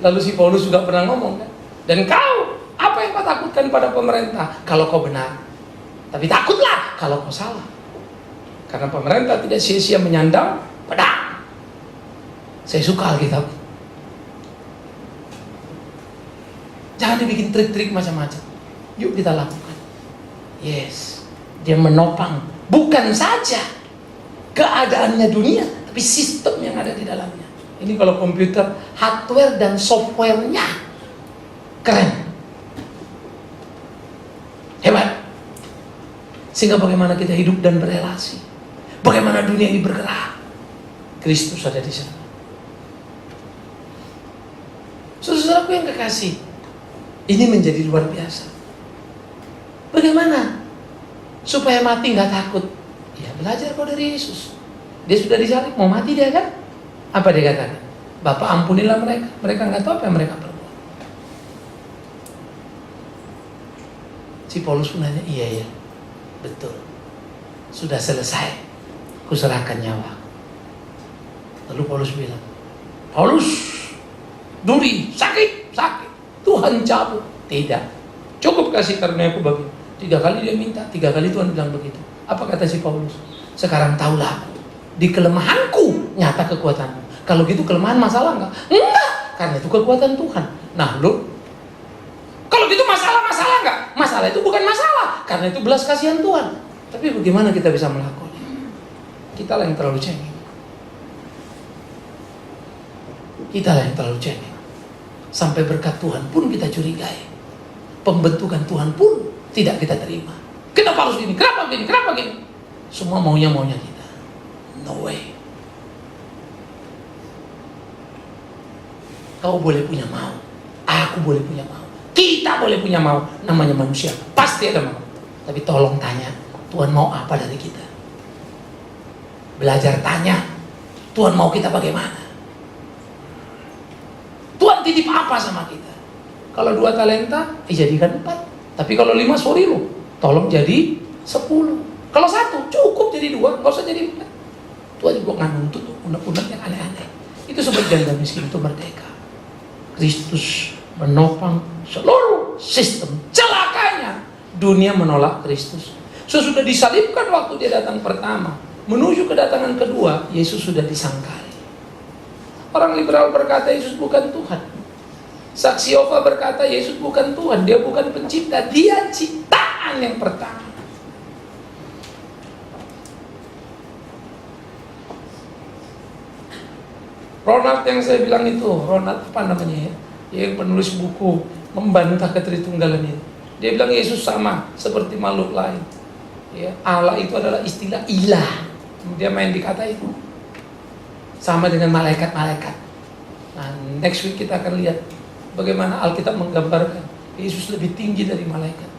Lalu si Paulus juga pernah ngomong kan. Dan kau, apa yang kau takutkan pada pemerintah? Kalau kau benar. Tapi takutlah kalau kau salah. Karena pemerintah tidak sia-sia menyandang pedang. Saya suka Alkitab. Jangan dibikin trik-trik macam-macam. Yuk kita lakukan. Yes. Dia menopang. Bukan saja keadaannya dunia, tapi sistem yang ada di dalamnya. Ini kalau komputer, hardware dan softwarenya keren, hebat. Sehingga bagaimana kita hidup dan berelasi, bagaimana dunia ini bergerak, Kristus ada di sana. Saudaraku yang kekasih, ini menjadi luar biasa. Bagaimana supaya mati nggak takut? Ya belajar kau dari Yesus. Dia sudah disalib, mau mati dia kan? Apa dia katakan? Bapak ampunilah mereka. Mereka nggak tahu apa yang mereka perbuat. Si Paulus pun nanya, iya, betul. Sudah selesai. Kuserahkan nyawa. Lalu Paulus bilang, Paulus, duri, sakit. Tuhan cabut. Tidak. Cukup kasih karunia aku bagi. 3 kali dia minta, 3 kali Tuhan bilang begitu. Apa kata si Paulus? Sekarang tahulah, di kelemahanku nyata kekuatanmu. Kalau gitu kelemahan masalah enggak? Enggak, karena itu kekuatan Tuhan. Nah lu, kalau gitu masalah enggak? Masalah itu bukan masalah, karena itu belas kasihan Tuhan. Tapi bagaimana kita bisa melakukannya? Kita lah yang terlalu cengeng. Sampai berkat Tuhan pun kita curigai. Pembentukan Tuhan pun tidak kita terima. Kenapa harus gini? Kenapa gini? Semua maunya kita. No way. Kau boleh punya mau, aku boleh punya mau, kita boleh punya mau. Namanya manusia, pasti ada mau. Tapi tolong tanya, Tuhan mau apa dari kita? Belajar tanya, Tuhan mau kita bagaimana? Tuhan titip apa sama kita? Kalau 2 talenta, jadikan 4. Tapi kalau 5, sorry lu, tolong jadi 10. Kalau 1, cukup jadi 2, gak usah jadi 4. Tuhan juga nggak nuntut undang-undang yang aneh-aneh. Itu sebab janda miskin itu merdeka. Kristus menopang seluruh sistem. Celakanya dunia menolak Kristus. Sesudah disalibkan waktu dia datang pertama, menuju kedatangan kedua, Yesus sudah disangkali. Orang liberal berkata Yesus bukan Tuhan. Saksi Yehova berkata Yesus bukan Tuhan, dia bukan pencipta, dia ciptaan yang pertama. Ronald yang saya bilang itu, Ronald apa namanya ya? Yang penulis buku membantah ketritunggalan itu. Dia bilang Yesus sama seperti makhluk lain. Ya, Allah itu adalah istilah ilah. Dia main di kata itu. Sama dengan malaikat-malaikat. Nah, next week kita akan lihat bagaimana Alkitab menggambarkan Yesus lebih tinggi dari malaikat.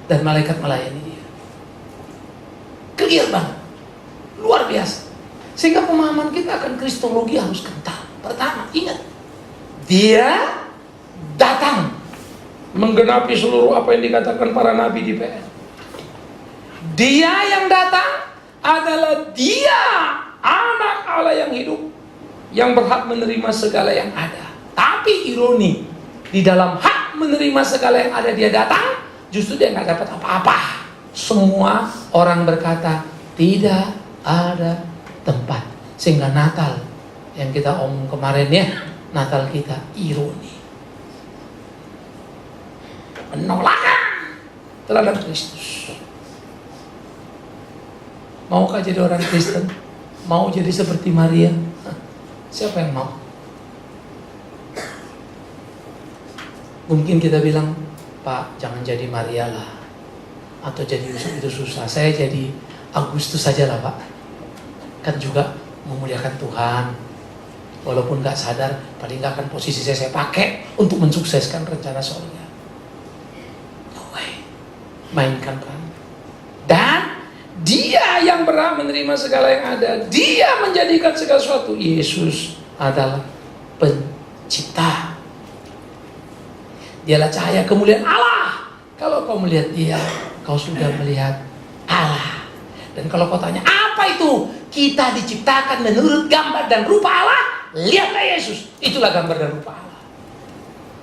Dan malaikat melayani dia. Clear banget. Luar biasa. Sehingga pemahaman kita akan kristologi harus kental. Pertama, ingat. Dia datang menggenapi seluruh apa yang dikatakan para nabi di PN. Dia yang datang adalah dia, anak Allah yang hidup, yang berhak menerima segala yang ada. Tapi ironi, di dalam hak menerima segala yang ada dia datang, justru dia nggak dapat apa-apa. Semua orang berkata tidak ada tempat. Sehingga Natal yang kita omong kemarin ya, Natal kita ironi, penolakan terhadap Kristus. Maukah jadi orang Kristen? Mau jadi seperti Maria? Siapa yang mau? Mungkin kita bilang, Pak, jangan jadi Maria lah, atau jadi Yusuf itu susah. Saya jadi Agustus saja lah Pak. Kan juga memuliakan Tuhan. Walaupun gak sadar, paling gak akan posisi saya pakai untuk mensukseskan rencana sorga. No way. Mainkan peran. Dan dia yang berhak menerima segala yang ada. Dia menjadikan segala sesuatu. Yesus adalah pencipta. Dialah cahaya kemuliaan Allah. Kalau kau melihat dia, kau sudah melihat Allah. Dan kalau kau tanya, apa itu? Kita diciptakan menurut gambar dan rupa Allah. Lihatlah Yesus. Itulah gambar dan rupa Allah.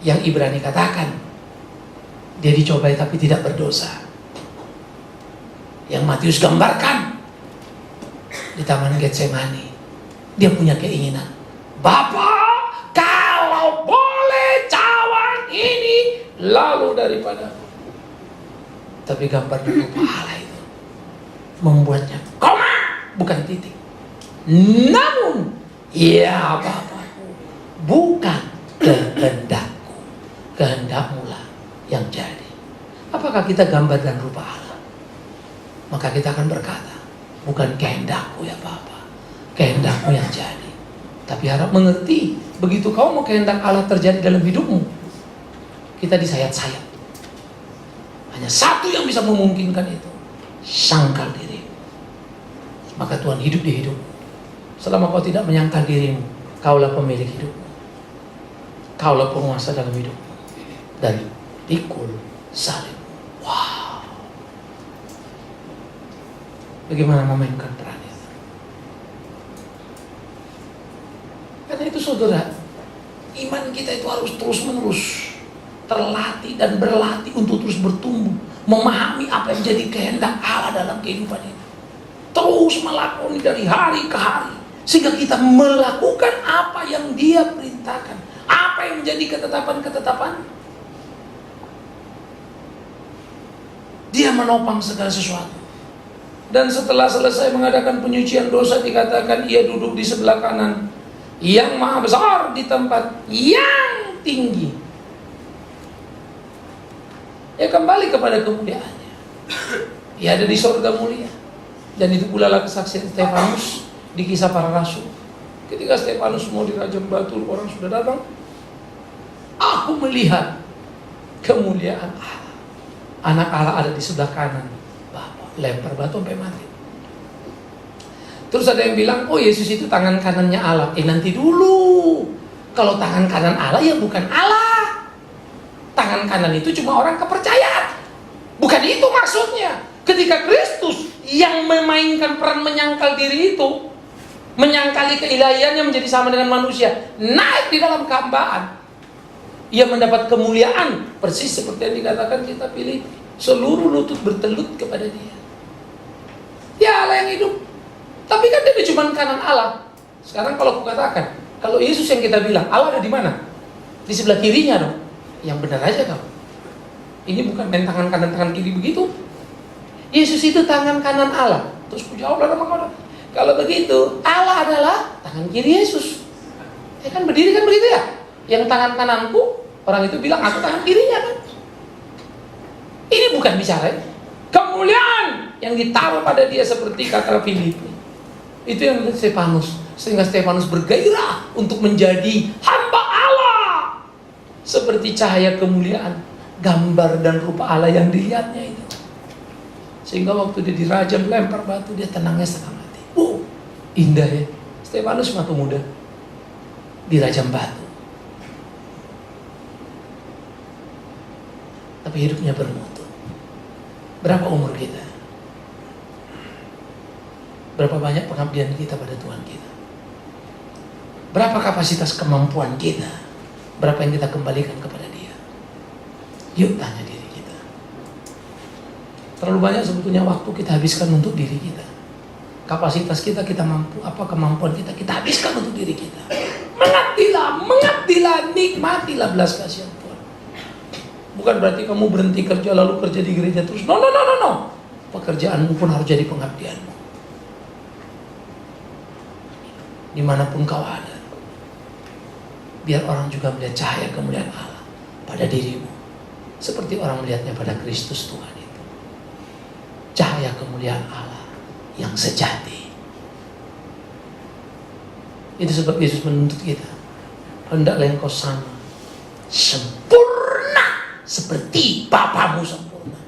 Yang Ibrani katakan, dia dicobai tapi tidak berdosa. Yang Matius gambarkan di Taman Getsemani, dia punya keinginan, Bapa, kalau boleh cawan ini lalu daripada. Tapi gambar dan rupa Allah itu membuatnya koma, bukan titik. Namun ya Bapa, bukan kehendakku, kehendakmu lah yang jadi. Apakah kita gambar dan rupa Allah? Maka kita akan berkata, bukan kehendakku ya Bapa, kehendakmu yang jadi. Tapi harap mengerti, begitu kau mau kehendak Allah terjadi dalam hidupmu, kita disayat-sayat. Hanya satu yang bisa memungkinkan itu, sangkal diri. Maka Tuhan hidup di hidupmu. Selama kau tidak menyangkal dirimu, Kaulah pemilik hidupmu. Kaulah penguasa dalam hidupmu. Dan pikul salib. Wow. Bagaimana memainkan peran itu? Karena itu saudara, iman kita itu harus terus-menerus terlatih dan berlatih untuk terus bertumbuh, memahami apa yang jadi kehendak Allah dalam kehidupan ini. Terus melakukan dari hari ke hari, sehingga kita melakukan apa yang Dia perintahkan, apa yang menjadi ketetapan-ketetapan. Dia menopang segala sesuatu. Dan setelah selesai mengadakan penyucian dosa, dikatakan Ia duduk di sebelah kanan Yang Maha Besar di tempat yang tinggi. Ya, kembali kepada kemuliaannya. Ia ada di sorga mulia. Dan itu pula lah kesaksian Stefanus di Kisah Para Rasul. Ketika Stefanus mau dirajam batu, orang sudah datang. Aku melihat kemuliaan Allah. Anak Allah ada di sebelah kanan Bapa, lempar batu sampai mati. Terus ada yang bilang, oh Yesus itu tangan kanannya Allah. Nanti dulu. Kalau tangan kanan Allah ya bukan Allah. Tangan kanan itu cuma orang kepercayaan. Bukan itu maksudnya. Ketika Kristus yang memainkan peran menyangkal diri itu, menyangkali keilahiannya menjadi sama dengan manusia, naik di dalam kehambaan, Ia mendapat kemuliaan, persis seperti yang dikatakan kita pilih. Seluruh lutut bertelut kepada Dia. Dia Allah yang hidup. Tapi kan Dia cuma kanan Allah. Sekarang kalau aku katakan, kalau Yesus yang kita bilang, Allah ada di mana? Di sebelah kirinya dong. Yang benar aja kau. Ini bukan main tangan kanan tangan kiri begitu. Yesus itu tangan kanan Allah. Terus jawablah sama kau. Kalau begitu, Allah adalah tangan kiri Yesus. Kan berdiri kan begitu ya? Yang tangan kananku, orang itu bilang aku tangan kirinya kan. Ini bukan bicara kemuliaan yang ditaruh pada Dia seperti kata Filipi. Itu yang Stefanus, sehingga Stefanus bergairah untuk menjadi hamba Allah. Seperti cahaya kemuliaan, gambar dan rupa Allah yang dilihatnya itu. Sehingga waktu dia dirajam lempar batu, dia tenangnya setengah mati. Indah ya. Stefanus masih muda, dirajam batu. Tapi hidupnya bermutu. Berapa umur kita? Berapa banyak pengabdian kita pada Tuhan kita? Berapa kapasitas kemampuan kita? Berapa yang kita kembalikan kepada Dia? Yuk tanya diri kita. Terlalu banyak sebetulnya waktu kita habiskan untuk diri kita. Kapasitas kita mampu, apa kemampuan kita habiskan untuk diri kita. Mengabdilah, nikmatilah belas kasihan Tuhan. Bukan berarti kamu berhenti kerja lalu kerja di gereja terus. No. Pekerjaanmu pun harus jadi pengabdianmu. Dimanapun kau ada, biar orang juga melihat cahaya kemuliaan Allah pada dirimu, seperti orang melihatnya pada Kristus Tuhan itu. Cahaya kemuliaan Allah yang sejati. Itu sebab Yesus menuntut kita, hendaklah engkau sama sempurna seperti Bapamu sempurna.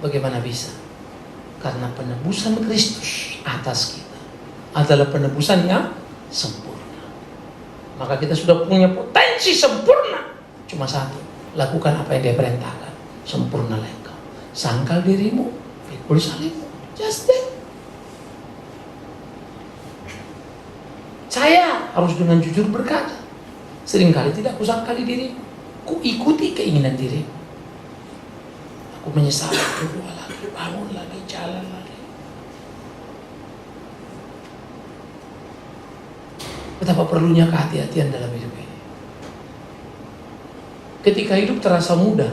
Bagaimana bisa? Karena penebusan Kristus atas kita adalah penebusan yang sempurna. Maka kita sudah punya potensi sempurna. Cuma satu, lakukan apa yang Dia perintahkan. Sempurnalah engkau. Sangkal dirimu, pikul salibmu. Just that. Saya harus dengan jujur berkata, seringkali tidak kusangkali diriku. Ku ikuti keinginan diriku. Aku menyesal, berdoa lagi, bangun lagi, jalan lagi. Betapa perlunya kehati-hatian dalam hidup ini. Ketika hidup terasa mudah,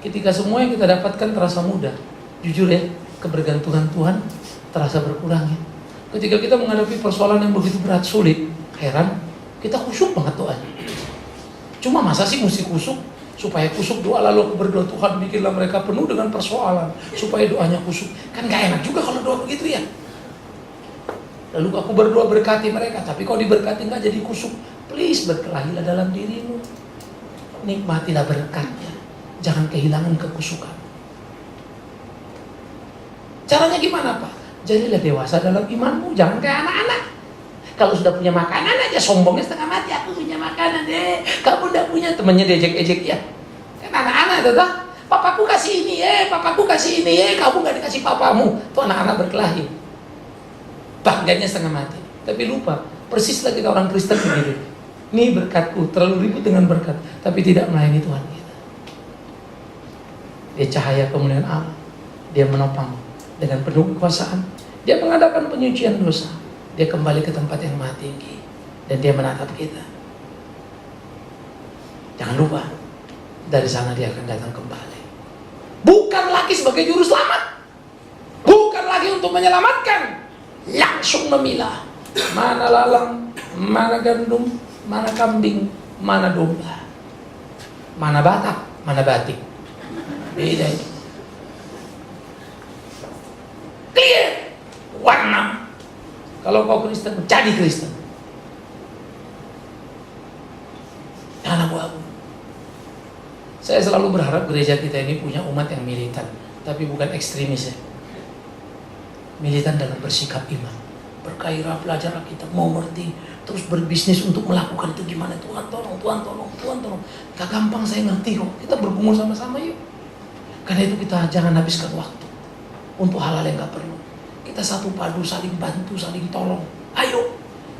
ketika semua yang kita dapatkan terasa mudah, jujur ya, kebergantungan Tuhan terasa berkurang ya. Ketika kita menghadapi persoalan yang begitu berat, sulit, heran, kita khusyuk banget doanya. Cuma masa sih mesti khusyuk? Supaya khusyuk doa lalu aku berdoa, Tuhan bikinlah mereka penuh dengan persoalan, supaya doanya khusyuk. Kan gak enak juga kalau doa begitu ya. Lalu aku berdoa berkati mereka, tapi kau diberkati gak jadi khusyuk. Please berkelahilah dalam dirimu. Nikmatilah berkatnya. Jangan kehilangan kekhusyukan. Caranya gimana Pak? Jadilah dewasa dalam imanmu, jangan kayak anak-anak. Kalau sudah punya makanan aja sombongnya setengah mati. Aku punya makanan deh, kamu tidak punya. Temannya diejek-ejek ya. Kan anak-anak itu tuh, papaku kasih ini papaku kasih ini kamu nggak dikasih papamu. Tuh anak-anak berkelahi. Bangganya setengah mati. Tapi lupa, persis lagi orang Kristen begitu. Ini berkatku, terlalu ribut dengan berkat, tapi tidak melayani Tuhan kita. Dia cahaya kemuliaan Allah. Dia menopang dengan penuh kekuasaan. Dia mengadakan penyucian dosa. Dia kembali ke tempat yang maha tinggi. Dan dia menatap kita. Jangan lupa, dari sana dia akan datang kembali. Bukan lagi sebagai juru selamat. Bukan lagi untuk menyelamatkan. Langsung memilah. Mana lalang, mana gandum, mana kambing, mana domba, mana batak, mana batik. Beda itu. Clear. Warna. Kalau kau Kristen, jadi Kristen. Jangan abu-abu. Saya selalu berharap gereja kita ini punya umat yang militan, tapi bukan ekstremis ya. Militan dalam bersikap iman, bergairah belajar kita, mau ngerti, terus berbisnis untuk melakukan itu gimana. Tuhan tolong, Tuhan tolong, Tuhan tolong. Gak gampang saya ngerti kok. Kita bergumul sama-sama yuk. Karena itu kita jangan habiskan waktu untuk hal-hal yang gak perlu. Kita satu padu, saling bantu, saling tolong. Ayo.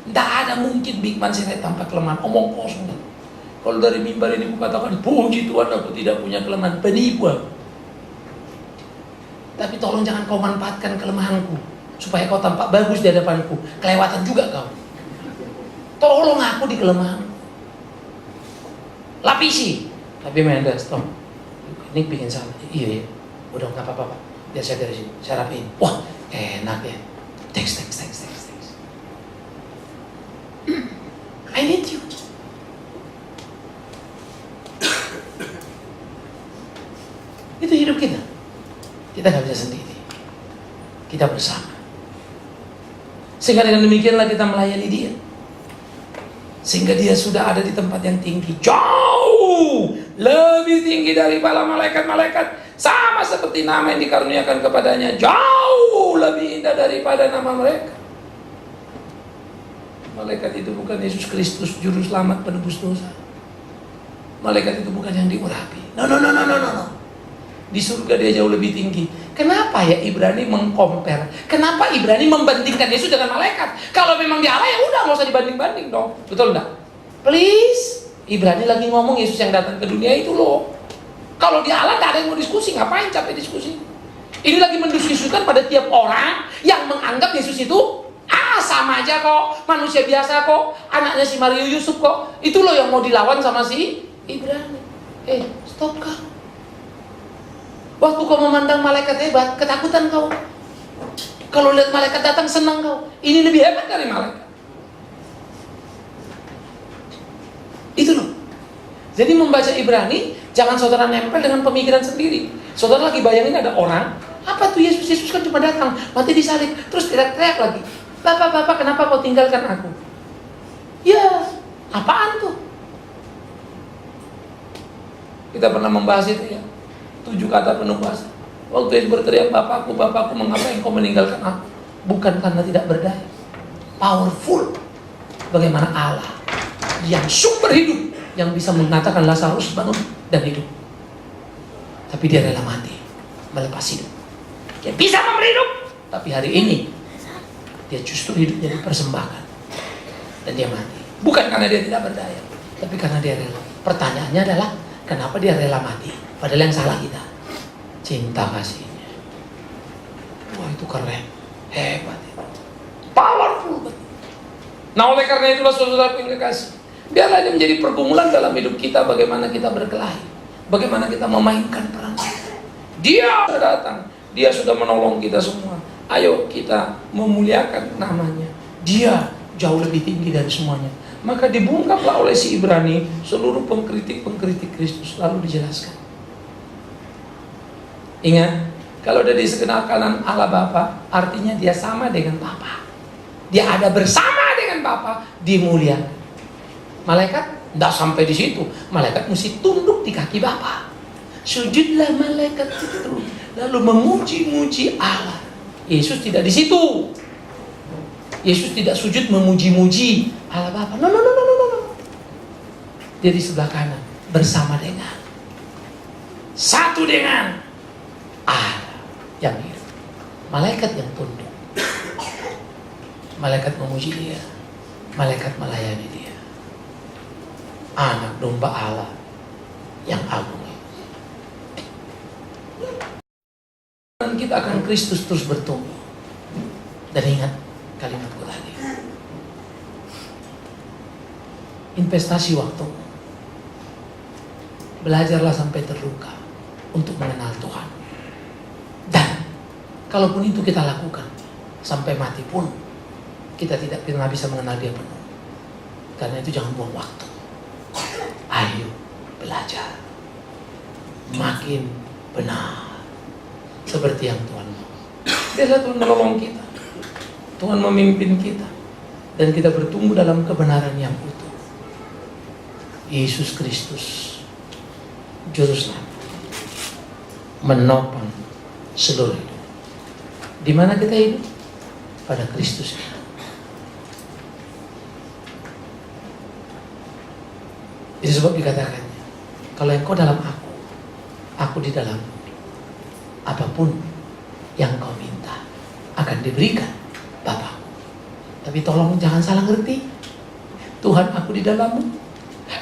Tidak ada mungkin Big Man Sirait tanpa kelemahan. Omong kosong. Kalau dari mimbar ini kukatakan, puji Tuhan aku tidak punya kelemahan. Penipu aku. Tapi tolong jangan kau manfaatkan kelemahanku supaya kau tampak bagus di hadapanku. Kelewatan juga kau. Tolong aku di kelemahan. Lapisi. Tapi Menda, stop. Ini bikin salah. Iya. Udah nggak apa-apa. Biar saya dari sini. Saya rapiin. Wah, enak ya. Thanks. I need you. Itu hidup kita. Kita nggak bisa sendiri. Kita bersama. Sehingga dengan demikianlah kita melayani dia. Sehingga dia sudah ada di tempat yang tinggi. Jauh lebih tinggi daripada malaikat-malaikat. Sama seperti nama yang dikaruniakan kepadanya. Jauh lebih indah daripada nama mereka. Malaikat itu bukan Yesus Kristus, juru selamat penebus dosa. Malaikat itu bukan yang diurapi. No. Di surga dia jauh lebih tinggi. Kenapa ya Ibrani mengcompare? Kenapa Ibrani membandingkan Yesus dengan malaikat? Kalau memang dia Allah ya udah nggak usah dibanding-banding dong. Betul enggak? Please, Ibrani lagi ngomong Yesus yang datang ke dunia itu loh. Kalau dia Allah nggak ada yang mau diskusi, ngapain capek diskusi? Ini lagi mendiskusikan pada tiap orang yang menganggap Yesus itu sama aja kok, manusia biasa kok, anaknya si Mario Yusuf kok. Itu loh yang mau dilawan sama si Ibrani. Stop kau. Waktu kau memandang malaikat hebat, ketakutan kau. Kalau lihat malaikat datang, senang kau. Ini lebih hebat dari malaikat. Itu loh. Jadi membaca Ibrani, jangan saudara nempel dengan pemikiran sendiri. Saudara lagi bayangin ada orang, apa tuh Yesus kan cuma datang, mati disalib, terus teriak-teriak lagi. Bapak, kenapa kau tinggalkan aku? Ya, apaan tuh? Kita pernah membahas itu ya. 7 kata penuh kuasa. Waktu Yesus berteriak, Bapakku, mengapa engkau meninggalkan aku? Bukan karena tidak berdaya. Powerful. Bagaimana Allah yang sumber hidup, yang bisa mengatakan Lazarus bangun dan hidup. Tapi dia rela mati, melepas hidup. Dia bisa memberi hidup, tapi hari ini dia justru hidup jadi persembahkan. Dan dia mati. Bukan karena dia tidak berdaya, tapi karena dia rela. Pertanyaannya adalah, kenapa dia rela mati? Padahal yang salah kita, cinta kasihnya. Wah itu keren, hebat itu, powerful betul. Nah oleh karena itulah saudara yang kekasih, biarlah ini menjadi pergumulan dalam hidup kita. Bagaimana kita berkelahi, bagaimana kita memainkan peran kita. Dia sudah datang, dia sudah menolong kita semua. Ayo kita memuliakan namanya. Dia jauh lebih tinggi dari semuanya. Maka dibungkaplah oleh si Ibrani seluruh pengkritik Kristus, lalu dijelaskan. Ingat, kalau ada di segenap kanan Allah Bapa, artinya dia sama dengan Bapa. Dia ada bersama dengan Bapa, dimuliakan. Malaikat tidak sampai di situ. Malaikat mesti tunduk di kaki Bapa. Sujudlah malaikat itu, lalu memuji-muji Allah. Yesus tidak di situ. Yesus tidak sujud memuji-muji Allah Bapa. No. Dia di sebelah kanan bersama dengan, satu dengan Allah yang hidup. Malaikat yang tunduk. Malaikat memuji dia. Malaikat melayani dia. Anak domba Allah yang agung. Dan kita akan Kristus terus bertumbuh. Dan ingat kalimatku tadi. Investasi waktu. Belajarlah sampai terluka untuk mengenal Tuhan. Dan kalaupun itu kita lakukan sampai mati pun, kita tidak pernah bisa mengenal Dia penuh. Karena itu jangan buang waktu. Ayo belajar makin benar seperti yang Tuhan mau. Biarlah Tuhan menolong kita, Tuhan memimpin kita, dan kita bertumbuh dalam kebenaran yang utuh. Yesus Kristus Juru Selamat menopang seluruh hidup. Di mana kita hidup? Pada Kristus itu. Itu sebab dikatakannya, kalau engkau dalam aku di dalam, apapun yang kau minta akan diberikan Bapa. Tapi tolong jangan salah ngerti. Tuhan, aku di dalammu,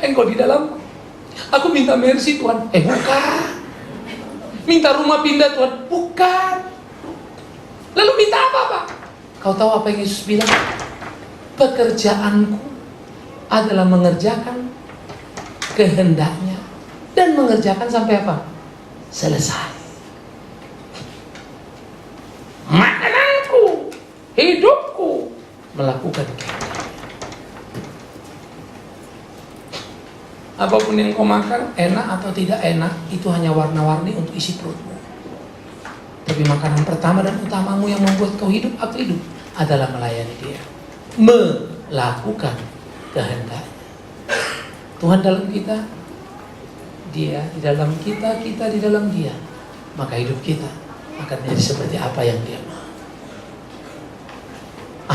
engkau di dalamku. Aku minta mercy Tuhan. Bukan. Minta rumah pindah Tuhan. Bukan. Lalu minta apa Pak? Kau tahu apa yang Yesus bilang? Pekerjaanku adalah mengerjakan kehendaknya dan mengerjakan sampai apa? Selesai. Makananku, hidupku, melakukan kehendaknya. Apapun yang kau makan, enak atau tidak enak, itu hanya warna-warni untuk isi perutmu. Tapi makanan pertama dan utamamu yang membuat kau hidup, aku hidup, adalah melayani Dia, melakukan kehendaknya. Tuhan dalam kita, Dia di dalam kita, kita di dalam Dia. Maka hidup kita akan menjadi seperti apa yang Dia mau.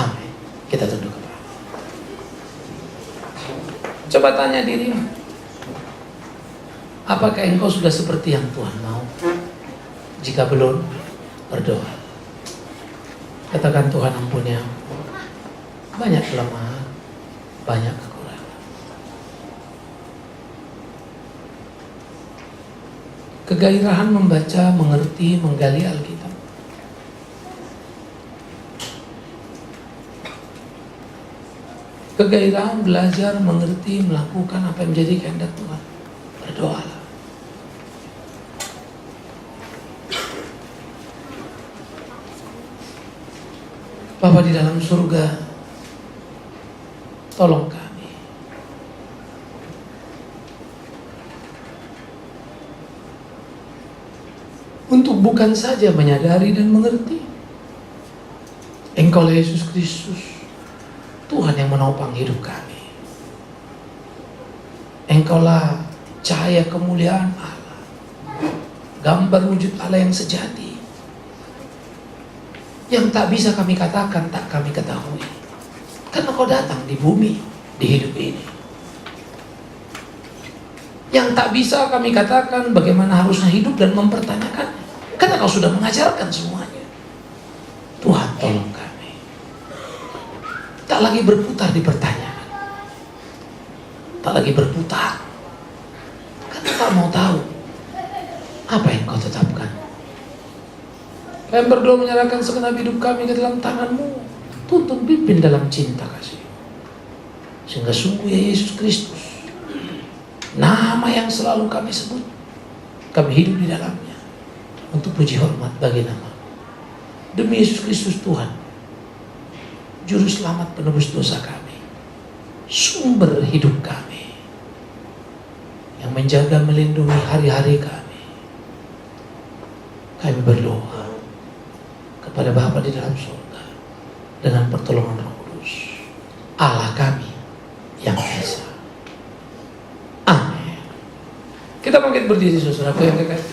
Amin. Kita tunduk kepada. Coba tanya dirimu, apakah engkau sudah seperti yang Tuhan mau? Jika belum, berdoa. Katakan, Tuhan ampuni aku. Banyak kelemahan, banyak kekurangan. Kegairahan membaca, mengerti, menggali Alkitab. Kegairahan belajar, mengerti, melakukan apa yang menjadi kehendak Tuhan. Berdoalah. Bapa di dalam surga, tolong kami untuk bukan saja menyadari dan mengerti Engkau Yesus Kristus, Tuhan yang menopang hidup kami. Engkaulah cahaya kemuliaan Allah, gambar wujud Allah yang sejati, yang tak bisa kami katakan, tak kami ketahui. Karena Kau datang di bumi, di hidup ini. Yang tak bisa kami katakan bagaimana harusnya hidup dan mempertanyakan. Karena Kau sudah mengajarkan semuanya. Tuhan, tolong kami. Tak lagi berputar di pertanyaan. Tak lagi berputar. Karena tak mau tahu apa yang Kau tetapkan. Kami berdoa menyerahkan segenap hidup kami ke dalam tangan-Mu. Tuntun pimpin dalam cinta kasih. Sehingga sungguh ya Yesus Kristus, nama yang selalu kami sebut, kami hidup di dalamnya untuk puji hormat bagi nama. Demi Yesus Kristus Tuhan, Juru Selamat penebus dosa kami, sumber hidup kami, yang menjaga melindungi hari-hari kami. Kami berdoa kepada Bapa di dalam surga dengan pertolongan Roh Kudus, Allah kami yang esa. Amin. Kita bangkit berdiri, saudara yang kekasih.